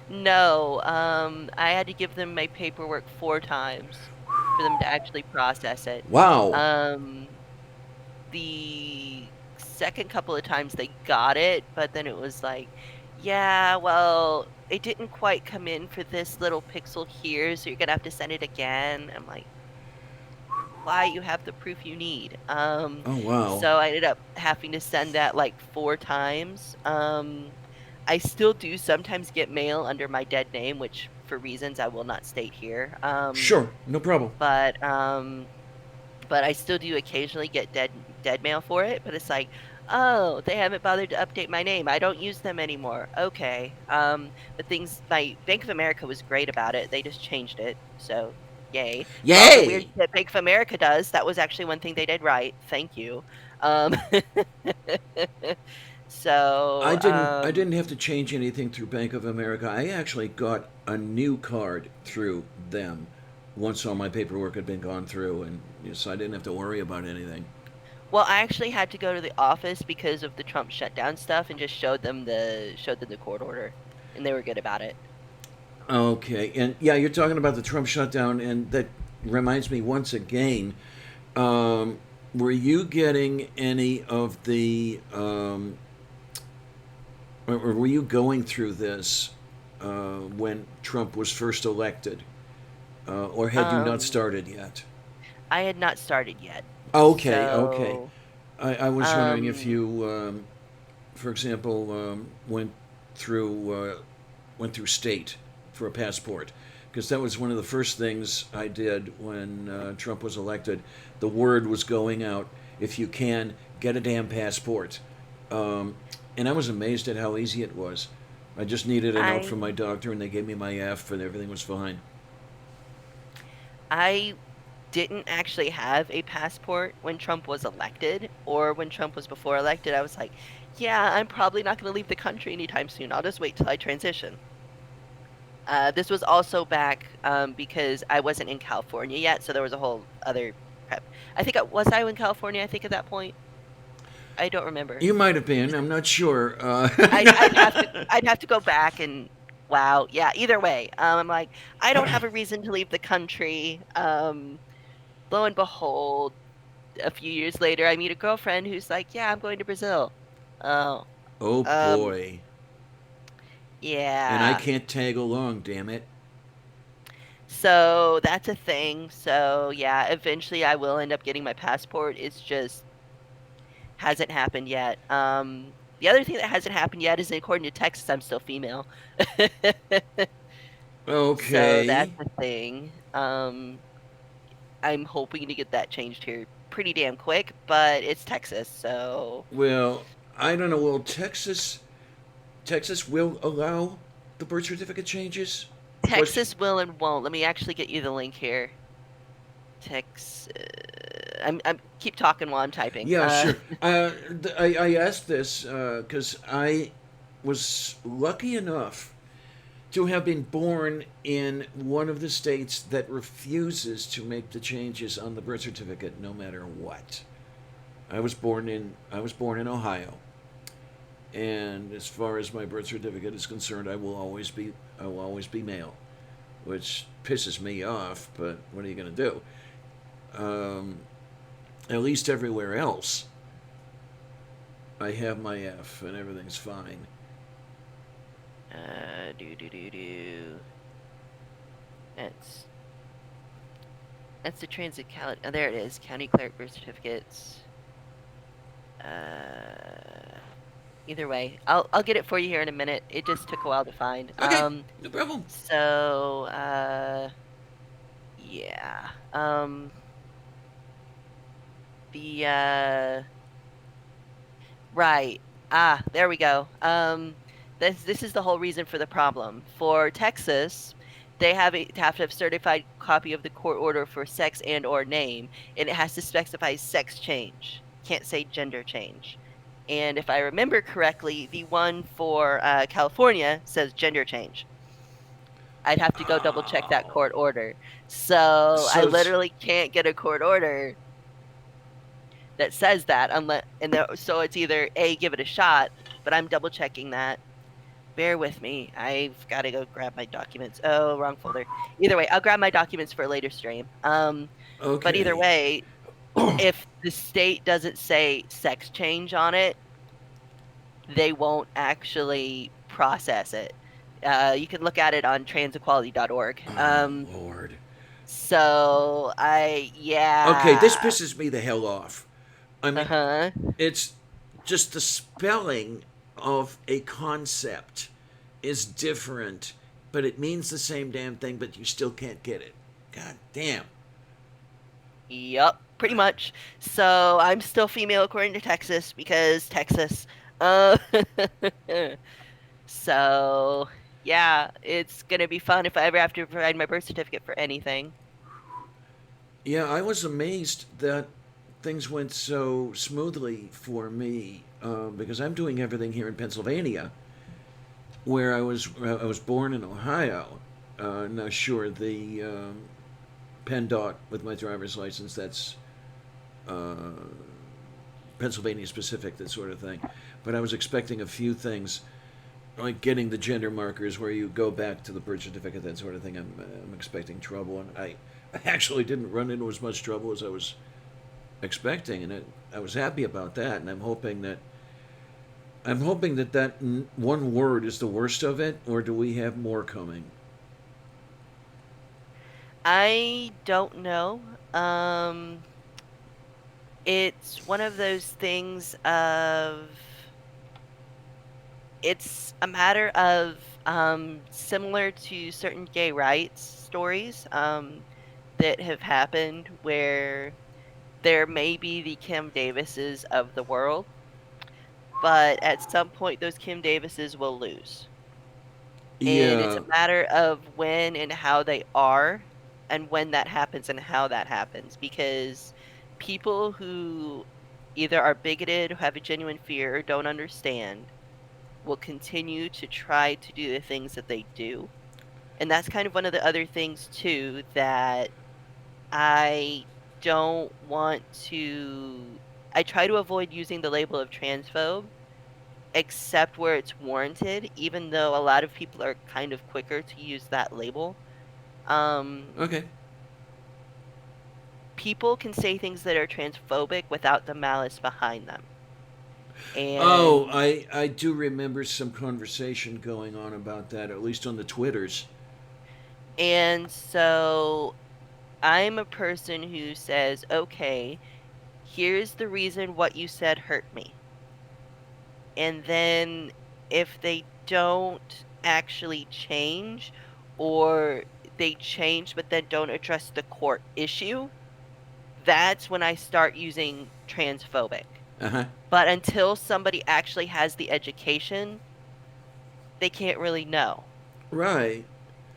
[SPEAKER 2] no, I had to give them my paperwork 4 times for them to actually process it.
[SPEAKER 1] Wow.
[SPEAKER 2] Um, the second couple of times they got it, but then it was like, yeah, well, it didn't quite come in for this little pixel here, so you're gonna have to send it again. I'm like, why? You have the proof you need.
[SPEAKER 1] Oh, wow.
[SPEAKER 2] So I ended up having to send that like 4 times. I still do sometimes get mail under my dead name, which for reasons I will not state here.
[SPEAKER 1] Sure, no problem.
[SPEAKER 2] But but I still do occasionally get dead mail for it, but it's like, oh, they haven't bothered to update my name. I don't use them anymore. Okay. But things my Bank of America was great about it. They just changed it. So, yay. For all the weird
[SPEAKER 1] Yay!
[SPEAKER 2] shit Bank of America does, that was actually one thing they did right. Thank you. Um
[SPEAKER 1] I
[SPEAKER 2] so,
[SPEAKER 1] didn't. I didn't have to change anything through Bank of America. I actually got a new card through them once all my paperwork had been gone through, and so I didn't have to worry about anything.
[SPEAKER 2] well, I actually had to go to the office because of the Trump shutdown stuff and just showed them the court order, and they were good about it.
[SPEAKER 1] Okay, and yeah, you're talking about the Trump shutdown, and that reminds me once again. Um, were you getting any of the, or were you going through this when Trump was first elected, or had you not
[SPEAKER 2] Um,
[SPEAKER 1] started yet?
[SPEAKER 2] I had not started yet.
[SPEAKER 1] Okay, okay.
[SPEAKER 2] So,
[SPEAKER 1] I was wondering if
[SPEAKER 2] um,
[SPEAKER 1] you, for example, through went through state for a passport, because that was one of the first things I did when Trump was elected. The word was going out: if you can, get a damn passport. Um, and I was amazed at how easy it was. I just needed a note from my
[SPEAKER 2] I
[SPEAKER 1] doctor, and they gave me my F, and everything was fine.
[SPEAKER 2] I didn't actually have a passport when Trump was elected or when Trump was before elected. I was like, yeah, I'm probably not going to leave the country anytime soon. I'll just wait till I transition. This was also back because I wasn't in California yet, so there was a whole other prep. I in California. I think at that point, I don't remember.
[SPEAKER 1] You might have been. I'm not sure.
[SPEAKER 2] I'd have to go back and wow, yeah. Either way, I'm like, I don't have a reason to leave the country. Lo and behold, a few years later, I meet a girlfriend who's like, yeah, I'm going to Brazil. Oh,
[SPEAKER 1] Oh
[SPEAKER 2] um,
[SPEAKER 1] boy. And I
[SPEAKER 2] yeah.
[SPEAKER 1] can't tag along, damn it.
[SPEAKER 2] So that's a thing. So yeah, eventually I will end up getting my passport. It's just hasn't happened yet. The other thing that hasn't happened yet is according to Texas, I'm still female. So that's
[SPEAKER 1] Okay.
[SPEAKER 2] a thing. I'm hoping to get that changed here pretty damn quick, but it's Texas, so
[SPEAKER 1] Well, I don't know. Well, Texas will allow the birth certificate changes? Question.
[SPEAKER 2] Texas will and won't. Let me actually get you the link here. Tex. I'm keep talking while I'm typing.
[SPEAKER 1] Yeah, sure. I asked this because I was lucky enough to have been born in one of the states that refuses to make the changes on the birth certificate no matter what. I was born in Ohio, and as far as my birth certificate is concerned, I will always be male, which pisses me off. But what are you going to do? Um, at least everywhere else, I have my F and everything's fine.
[SPEAKER 2] Do do do do. That's that's the transit cal. Oh, there it is. County clerk birth certificates. Uh, Either way, I'll get it for you here in a minute. It just took a while to find.
[SPEAKER 1] Okay, no problem.
[SPEAKER 2] So yeah. The Right. Ah, there we go. This is the whole reason for the problem. For Texas, they have to have certified copy of the court order for sex and or name, and it has to specify sex change. Can't say gender change. And if I remember correctly, the one for California says gender change. I'd have to go double check that
[SPEAKER 1] Oh.
[SPEAKER 2] court order. So I
[SPEAKER 1] So,
[SPEAKER 2] literally can't get a court order that says that unless so it's either A, give it a shot, but I'm double checking that. Bear with me. I've got to go grab my documents. Oh, wrong folder. Either way, I'll grab my documents for a later stream. But either
[SPEAKER 1] okay.
[SPEAKER 2] way, if the state doesn't say sex change on it, they won't actually process it. You can look at it on transequality.org.
[SPEAKER 1] Oh, Lord.
[SPEAKER 2] So
[SPEAKER 1] Okay, this
[SPEAKER 2] yeah.
[SPEAKER 1] pisses me the hell off. I mean,
[SPEAKER 2] Uh-huh.
[SPEAKER 1] it's just the spelling of a concept is different, but it means the same damn thing, but you still can't get it. God damn.
[SPEAKER 2] Yup, pretty much. So I'm still female according to Texas because Texas. Uh, so yeah, it's gonna be fun if I ever have to provide my birth certificate for anything.
[SPEAKER 1] Yeah, I was amazed that things went so smoothly for me because I'm doing everything here in Pennsylvania, where I was born in Ohio. Now, sure, the PennDOT with my driver's license, that's uh, Pennsylvania specific, that sort of thing. But I was expecting a few things, like getting the gender markers where you go back to the birth certificate, that sort of thing. I'm expecting trouble, and I actually didn't run into as much trouble as I was expecting, and I was happy about that. And I'm hoping that one word is the worst of it, or do we have more coming?
[SPEAKER 2] I don't know. It's one of those things of it's a matter of similar to certain gay rights stories that have happened where there may be the Kim Davises of the world, but at some point those Kim Davises will lose. And it's a
[SPEAKER 1] Yeah.
[SPEAKER 2] matter of when and how they are and when that happens and how that happens because people who either are bigoted or have a genuine fear or don't understand will continue to try to do the things that they do. And that's kind of one of the other things too that I don't want to I try to avoid using the label of transphobe except where it's warranted, even though a lot of people are kind of quicker to use that label. Um,
[SPEAKER 1] Okay.
[SPEAKER 2] People can say things that are transphobic without the malice behind them.
[SPEAKER 1] Oh,
[SPEAKER 2] And
[SPEAKER 1] I do remember some conversation going on about that, at least on the Twitters.
[SPEAKER 2] so I'm a person who says, okay, here's the reason what you said hurt me. And then if they don't actually change or they change but then don't address the core issue, that's when I start using transphobic.
[SPEAKER 1] Uh huh.
[SPEAKER 2] But until somebody actually has the education, they can't really know.
[SPEAKER 1] Right.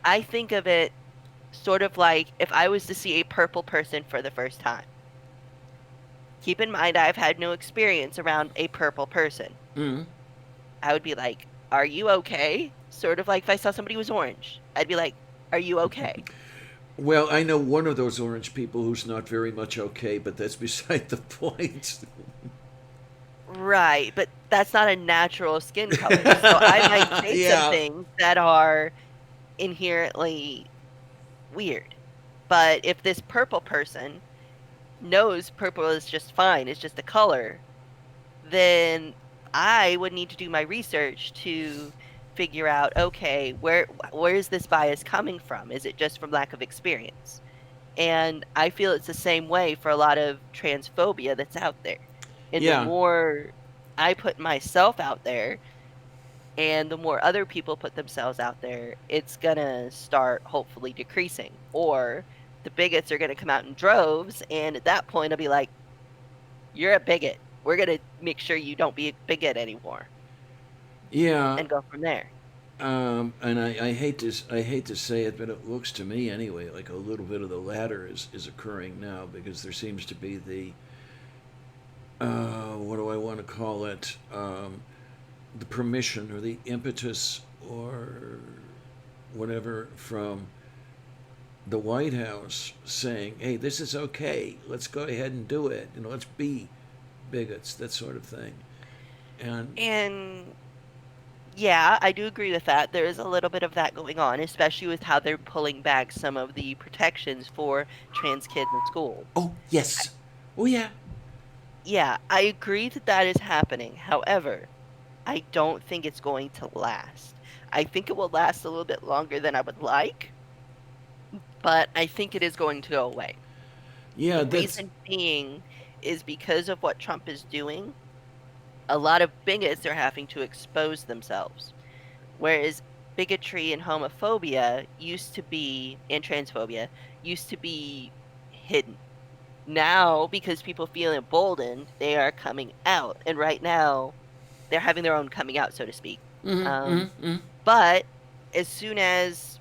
[SPEAKER 2] I think of it sort of like if I was to see a purple person for the first time. Keep in mind, I've had no experience around a purple person.
[SPEAKER 1] Mm.
[SPEAKER 2] I would be like, are you okay? Sort of like if I saw somebody who was orange. I'd be like, are you okay?
[SPEAKER 1] Well, I know one of those orange people who's not very much okay, but that's beside the point.
[SPEAKER 2] Right, but that's not a natural skin color. So I might say some
[SPEAKER 1] Yeah.
[SPEAKER 2] things that are inherently weird. But if this purple person knows purple is just fine, it's just a color, then I would need to do my research to figure out, okay, where is this bias coming from? Is it just from lack of experience? And I feel it's the same way for a lot of transphobia that's out there. And the
[SPEAKER 1] Yeah.
[SPEAKER 2] more I put myself out there and the more other people put themselves out there, it's gonna start hopefully decreasing. Or the bigots are gonna come out in droves, and at that point, I'll be like, "You're a bigot. We're gonna make sure you don't be a bigot anymore,"
[SPEAKER 1] Yeah.
[SPEAKER 2] and go from there.
[SPEAKER 1] And I hate to say it, but it looks to me anyway like a little bit of the latter is occurring now because there seems to be what do I want to call it? The permission or the impetus or whatever from the White House saying, "Hey, this is okay. Let's go ahead and do it. Let's be bigots," that sort of thing. And
[SPEAKER 2] And yeah, I do agree with that. There is a little bit of that going on, especially with how they're pulling back some of the protections for trans kids in school.
[SPEAKER 1] oh yes, oh yeah,
[SPEAKER 2] Yeah, I agree that that is happening. However, I don't think it's going to last. I think it will last a little bit longer than I would like, but I think it is going to go away.
[SPEAKER 1] yeah.
[SPEAKER 2] The
[SPEAKER 1] That's
[SPEAKER 2] reason being is because of what Trump is doing, a lot of bigots are having to expose themselves. Whereas bigotry and homophobia used to be, and transphobia, used to be hidden. Now, because people feel emboldened, they are coming out. And right now, they're having their own coming out, so to speak. Um, but as soon as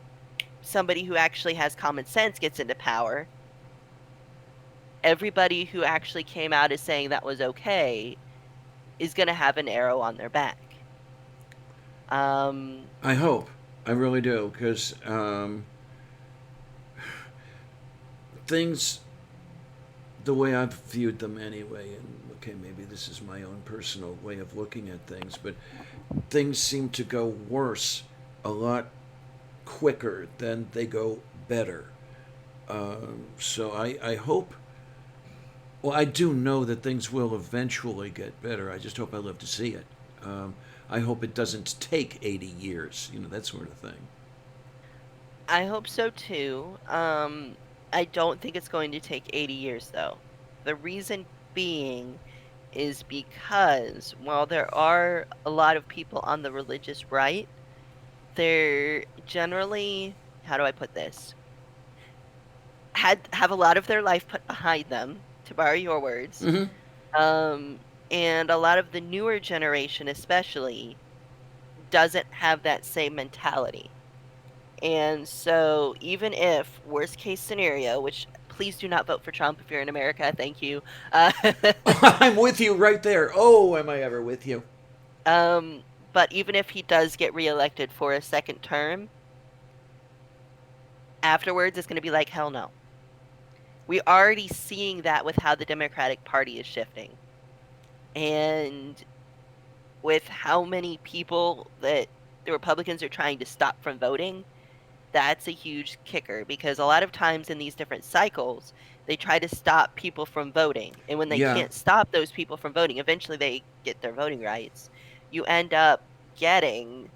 [SPEAKER 2] somebody who actually has common sense gets into power, everybody who actually came out as saying that was okay is going to have an arrow on their back. Um,
[SPEAKER 1] I hope. I really do, because things, the way I've viewed them anyway, and okay, maybe this is my own personal way of looking at things, but things seem to go worse a lot quicker than they go better. So I hope, well, I do know that things will eventually get better. I just hope I live to see it. I hope it doesn't take 80 years, that sort of thing.
[SPEAKER 2] I hope so too. I don't think it's going to take 80 years though. The reason being is because while there are a lot of people on the religious right, they're generally, how do I put this? Had have a lot of their life put behind them, to borrow your words.
[SPEAKER 1] Mm-hmm.
[SPEAKER 2] Um, and a lot of the newer generation especially doesn't have that same mentality. And so, even if worst case scenario, which please do not vote for Trump if you're in America, thank you. Uh,
[SPEAKER 1] I'm with you right there. Oh, am I ever with you?
[SPEAKER 2] um, but even if he does get reelected for a second term, afterwards it's going to be like, hell no. We're already seeing that with how the Democratic Party is shifting. And with how many people that the Republicans are trying to stop from voting, that's a huge kicker because a lot of times in these different cycles, they try to stop people from voting. And when they
[SPEAKER 1] Yeah,
[SPEAKER 2] can't stop those people from voting, eventually they get their voting rights. You end up getting,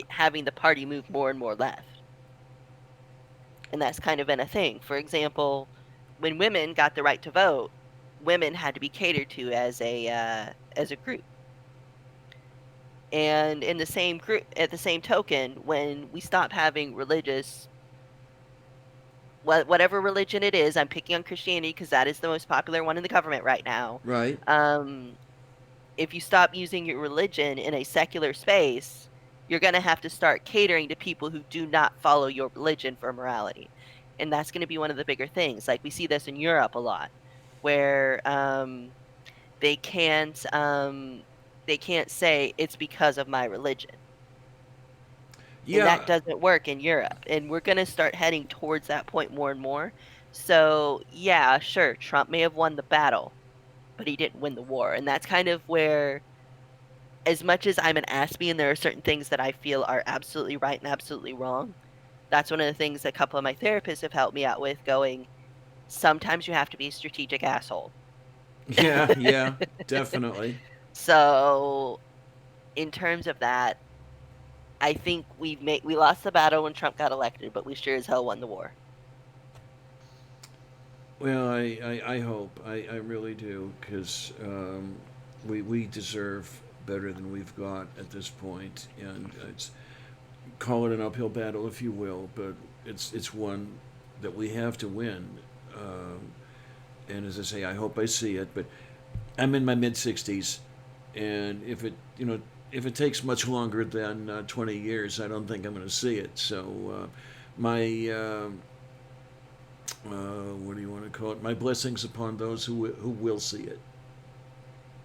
[SPEAKER 2] having the party move more and more left. And that's kind of been a thing. For example, when women got the right to vote, women had to be catered to as a group. And in the same group, at the same token, when we stop having religious, whatever religion it is, I'm picking on Christianity because that is the most popular one in the government right now.
[SPEAKER 1] right.
[SPEAKER 2] Um, if you stop using your religion in a secular space, you're going to have to start catering to people who do not follow your religion for morality. And that's going to be one of the bigger things. Like we see this in Europe a lot, where they can't um, they can't say it's because of my religion. And that
[SPEAKER 1] Yeah,
[SPEAKER 2] doesn't work in Europe. And we're going to start heading towards that point more and more. So, yeah, sure, Trump may have won the battle, but he didn't win the war. And that's kind of where, as much as I'm an Aspie and there are certain things that I feel are absolutely right and absolutely wrong, that's one of the things a couple of my therapists have helped me out with going, sometimes you have to be a strategic asshole.
[SPEAKER 1] yeah, yeah, definitely.
[SPEAKER 2] So, in terms of that, I think we lost the battle when Trump got elected, but we sure as hell won the war.
[SPEAKER 1] Well, I hope. I really do, because we deserve better than we've got at this point, and it's call it an uphill battle if you will, but it's one that we have to win. Um, and as I say, I hope I see it. But I'm in my mid 60s, and if it takes much longer than 20 years, I don't think I'm going to see it. So my what do you want to call it? My blessings upon those who will see it.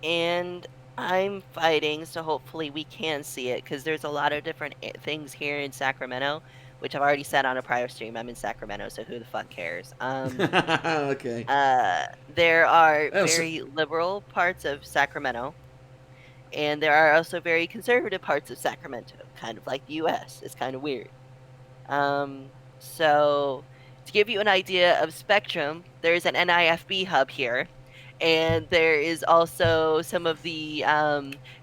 [SPEAKER 2] And I'm fighting, so hopefully we can see it because there's a lot of different things here in Sacramento, which I've already said on a prior stream. I'm in Sacramento, so who the fuck cares?
[SPEAKER 1] Okay.
[SPEAKER 2] There are
[SPEAKER 1] Oh, so,
[SPEAKER 2] very liberal parts of Sacramento, and there are also very conservative parts of Sacramento, kind of like the U.S. It's kind of weird. So to give you an idea of spectrum, there's an NIFB hub here, and there is also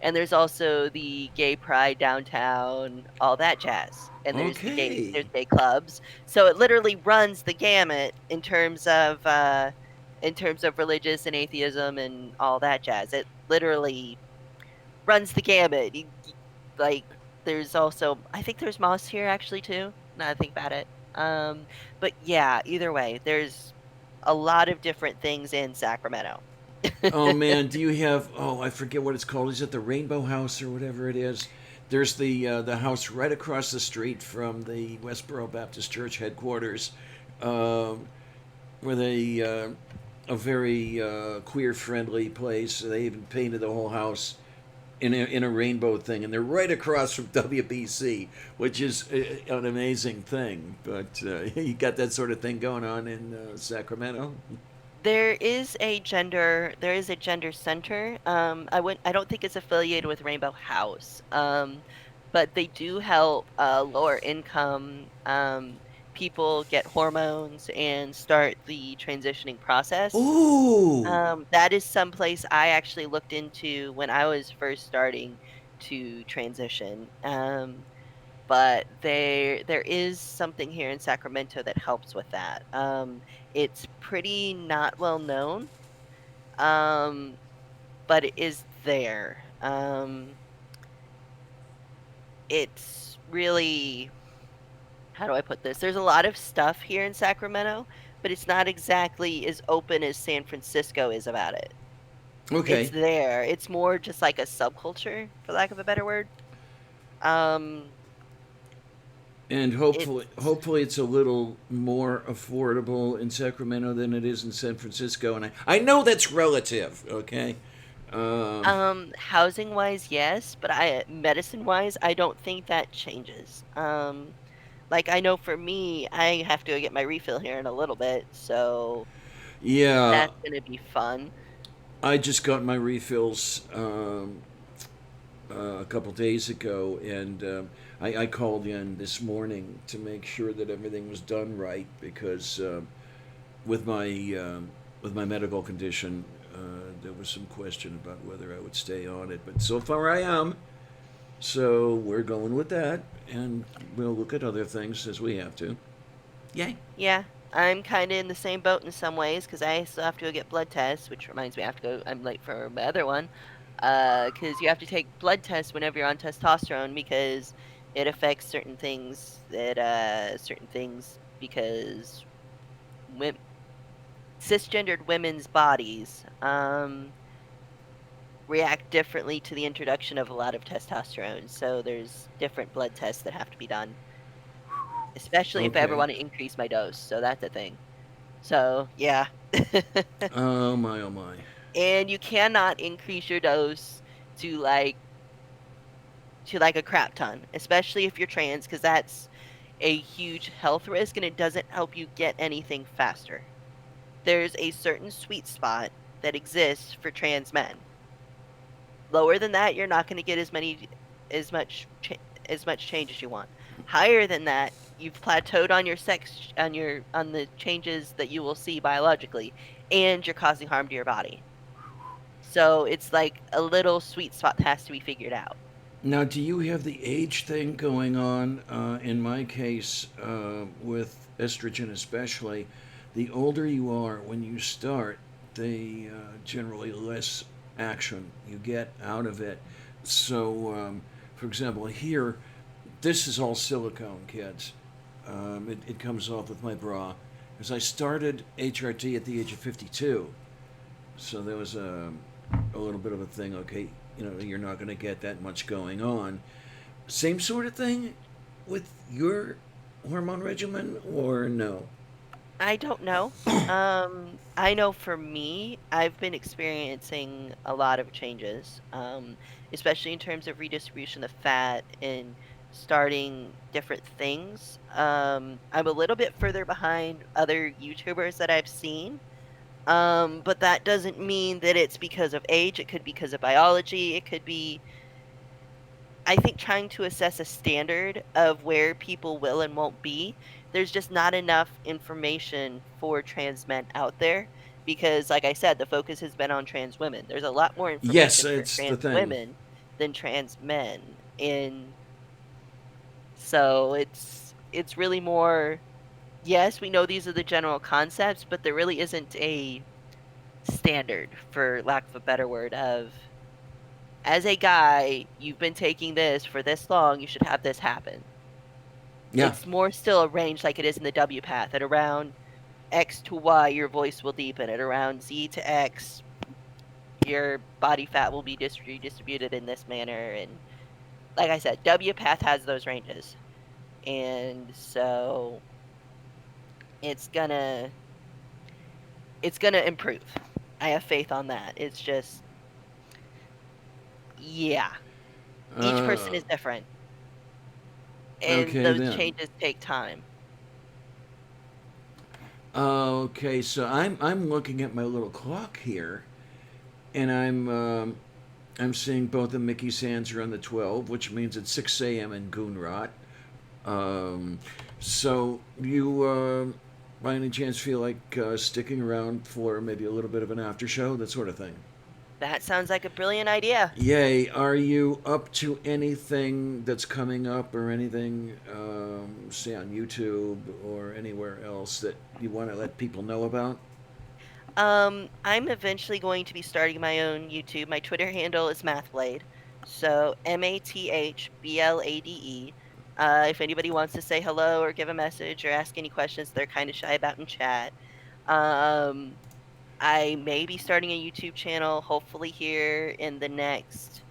[SPEAKER 2] and there's also the gay pride downtown, all that jazz. And there's
[SPEAKER 1] okay.
[SPEAKER 2] gay clubs. So it literally runs the gamut in terms of religious and atheism and all that jazz. It literally runs the gamut. Like, there's also I think there's moss here actually too, now that I think about it. But yeah, either way, there's a lot of different things in Sacramento.
[SPEAKER 1] Oh man, do you have? Oh, I forget what it's called. Is it the Rainbow House or whatever it is? There's the house right across the street from the Westboro Baptist Church headquarters, um, where they a very queer friendly place. They even painted the whole house in a rainbow thing, and they're right across from WBC, which is an amazing thing. But you got that sort of thing going on in Sacramento.
[SPEAKER 2] There is a gender center. I don't think it's affiliated with Rainbow House. But they do help lower income people get hormones and start the transitioning process.
[SPEAKER 1] Ooh,
[SPEAKER 2] That is someplace I actually looked into when I was first starting to transition. But there is something here in Sacramento that helps with that. It's pretty not well known, um, but it is there. It's really, how do I put this? There's a lot of stuff here in Sacramento, but it's not exactly as open as San Francisco is about it. It's
[SPEAKER 1] okay.
[SPEAKER 2] there. It's more just like a subculture, for lack of a better word. Um,
[SPEAKER 1] And
[SPEAKER 2] it's
[SPEAKER 1] hopefully it's a little more affordable in Sacramento than it is in San Francisco. And I know that's relative, okay? Um,
[SPEAKER 2] housing wise, yes, but medicine wise, I don't think that changes. Like I know for me, I have to go get my refill here in a little bit, so
[SPEAKER 1] yeah,
[SPEAKER 2] that's gonna be fun.
[SPEAKER 1] I just got my refills a couple days ago, and I called in this morning to make sure that everything was done right because with my with my medical condition, there was some question about whether I would stay on it. But so far, I am. So we're going with that, and we'll look at other things as we have to. Yay!
[SPEAKER 2] Yeah, I'm kind of in the same boat in some ways because I still have to go get blood tests, which reminds me I have to go. I'm late for my other one. Because you have to take blood tests whenever you're on testosterone because it affects certain things because women, cisgendered women's bodies react differently to the introduction of a lot of testosterone. So there's different blood tests that have to be done, especially if I ever
[SPEAKER 1] Okay.
[SPEAKER 2] want to increase my dose. So that's a thing. So yeah.
[SPEAKER 1] Oh my, oh my.
[SPEAKER 2] And you cannot increase your dose to a crap ton, especially if you're trans, because that's a huge health risk and it doesn't help you get anything faster. There's a certain sweet spot that exists for trans men. Lower than that, you're not going to get as much as much change as you want. Higher than that, you've plateaued on your sex on the changes that you will see biologically, and you're causing harm to your body. So it's like a little sweet spot that has to be figured out.
[SPEAKER 1] Now, do you have the age thing going on? In my case, with estrogen especially, the older you are when you start, the generally less action you get out of it. So, for example, here, this is all silicone, kids. It comes off with my bra. Because I started HRT at the age of 52. So there was a little bit of a thing. Okay, you're not going to get that much going on. Same sort of thing with your hormone regimen, or no?
[SPEAKER 2] I don't know. I know for me, I've been experiencing a lot of changes, especially in terms of redistribution of fat and starting different things. I'm a little bit further behind other YouTubers that I've seen, but that doesn't mean that it's because of age. It could be because of biology. It could be, I think, trying to assess a standard of where people will and won't be. There's just not enough information for trans men out there because, like I said, the focus has been on trans women. There's a lot more
[SPEAKER 1] Yes,
[SPEAKER 2] information for
[SPEAKER 1] it's the
[SPEAKER 2] trans
[SPEAKER 1] thing.
[SPEAKER 2] women than trans men. And so it's really more, yes, we know these are the general concepts, but there really isn't a standard, for lack of a better word, of as a guy, you've been taking this for this long, you should have this happen.
[SPEAKER 1] Yeah.
[SPEAKER 2] It's more still arranged like it is in the W path. At around X to Y, your voice will deepen. At around Z to X, your body fat will be redistributed in this manner. And like I said, W path has those ranges, and so it's gonna it's gonna improve. I have faith on that. It's just, yeah, each person
[SPEAKER 1] Uh,
[SPEAKER 2] is different, and
[SPEAKER 1] okay
[SPEAKER 2] those
[SPEAKER 1] then.
[SPEAKER 2] changes take time.
[SPEAKER 1] Okay, so I'm looking at my little clock here, and I'm seeing both of Mickey's hands are on the 12, which means it's 6 a.m. in Goonrot. Um, so you, by any chance, feel like sticking around for maybe a little bit of an after show, that sort of thing?
[SPEAKER 2] That sounds like a brilliant idea.
[SPEAKER 1] Yay. Are you up to anything that's coming up or anything, say on YouTube or anywhere else that you want to let people know about?
[SPEAKER 2] I'm eventually going to be starting my own YouTube. My Twitter handle is MathBlade. So MathBlade. If anybody wants to say hello or give a message or ask any questions they're kind of shy about in chat. Um, I may be starting a YouTube channel hopefully here in the next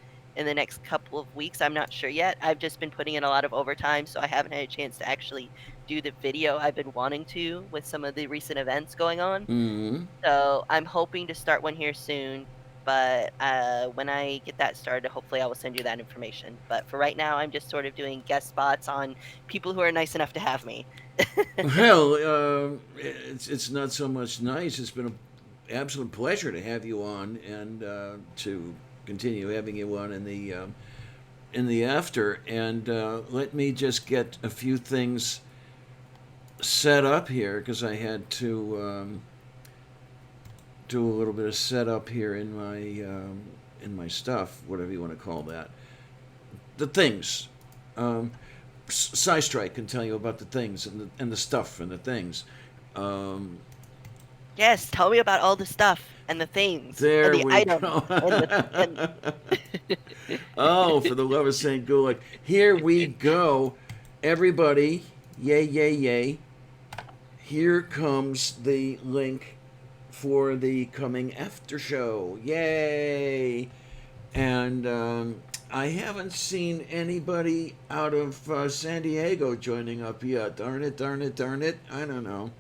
[SPEAKER 2] couple of weeks. I'm not sure yet. I've just been putting in a lot of overtime, so I haven't had a chance to actually do the video I've been wanting to with some of the recent events going on.
[SPEAKER 1] Hmm.
[SPEAKER 2] So I'm hoping to start one here soon, but when I get that started, hopefully I will send you that information. But for right now, I'm just sort of doing guest spots on people who are nice enough to have me.
[SPEAKER 1] Well, it's not so much nice. It's been an absolute pleasure to have you on and to continue having you on in the after. And let me just get a few things set up here because I had to do a little bit of setup here in my stuff, whatever you want to call that. The things. Um, Strike can tell you about the things and the stuff and the things. Um,
[SPEAKER 2] Yes, tell me about all the stuff and the things and
[SPEAKER 1] there
[SPEAKER 2] the
[SPEAKER 1] we
[SPEAKER 2] items
[SPEAKER 1] go.
[SPEAKER 2] and the and
[SPEAKER 1] Oh, for the love of St. Gulag. Here we go. Everybody, yay, yay, yay. Here comes the link for the coming after show. Yay! And I haven't seen anybody out of San Diego joining up yet. Darn it, darn it, darn it. I don't know.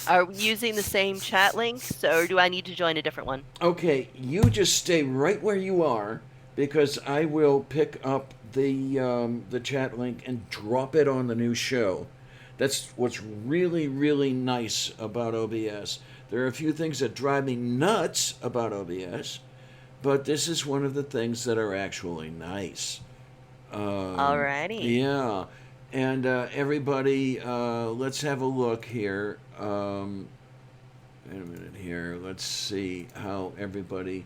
[SPEAKER 2] are we using the same chat links, or do I need to join a different one?
[SPEAKER 1] Okay, you just stay right where you are because I will pick up the chat link and drop it on the new show. That's what's really really nice about OBS. There are a few things that drive me nuts about OBS, but this is one of the things that are actually nice.
[SPEAKER 2] Alrighty.
[SPEAKER 1] Yeah, and everybody, let's have a look here. Wait a minute here. Let's see how everybody.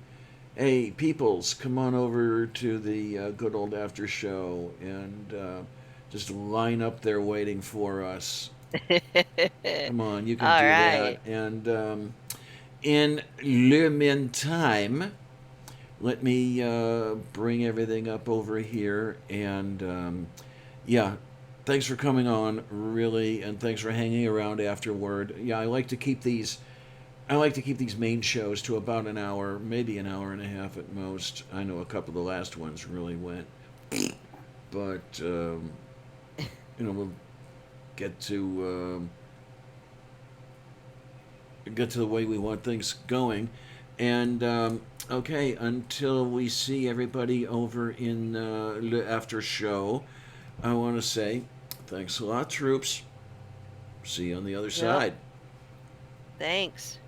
[SPEAKER 1] Hey, peoples, come on over to the good old after show and just line up there waiting for us. Come on, you can
[SPEAKER 2] All
[SPEAKER 1] do that.
[SPEAKER 2] right.
[SPEAKER 1] And in le meantime, let me bring everything up over here. And yeah, thanks for coming on, really, and thanks for hanging around afterward. Yeah, I like to keep these main shows to about an hour, maybe an hour and a half at most. I know a couple of the last ones really went, but we'll get to get to the way we want things going. And okay, until we see everybody over in the after show, I want to say thanks a lot, troops. See you on the other
[SPEAKER 2] Yep.
[SPEAKER 1] side.
[SPEAKER 2] Thanks.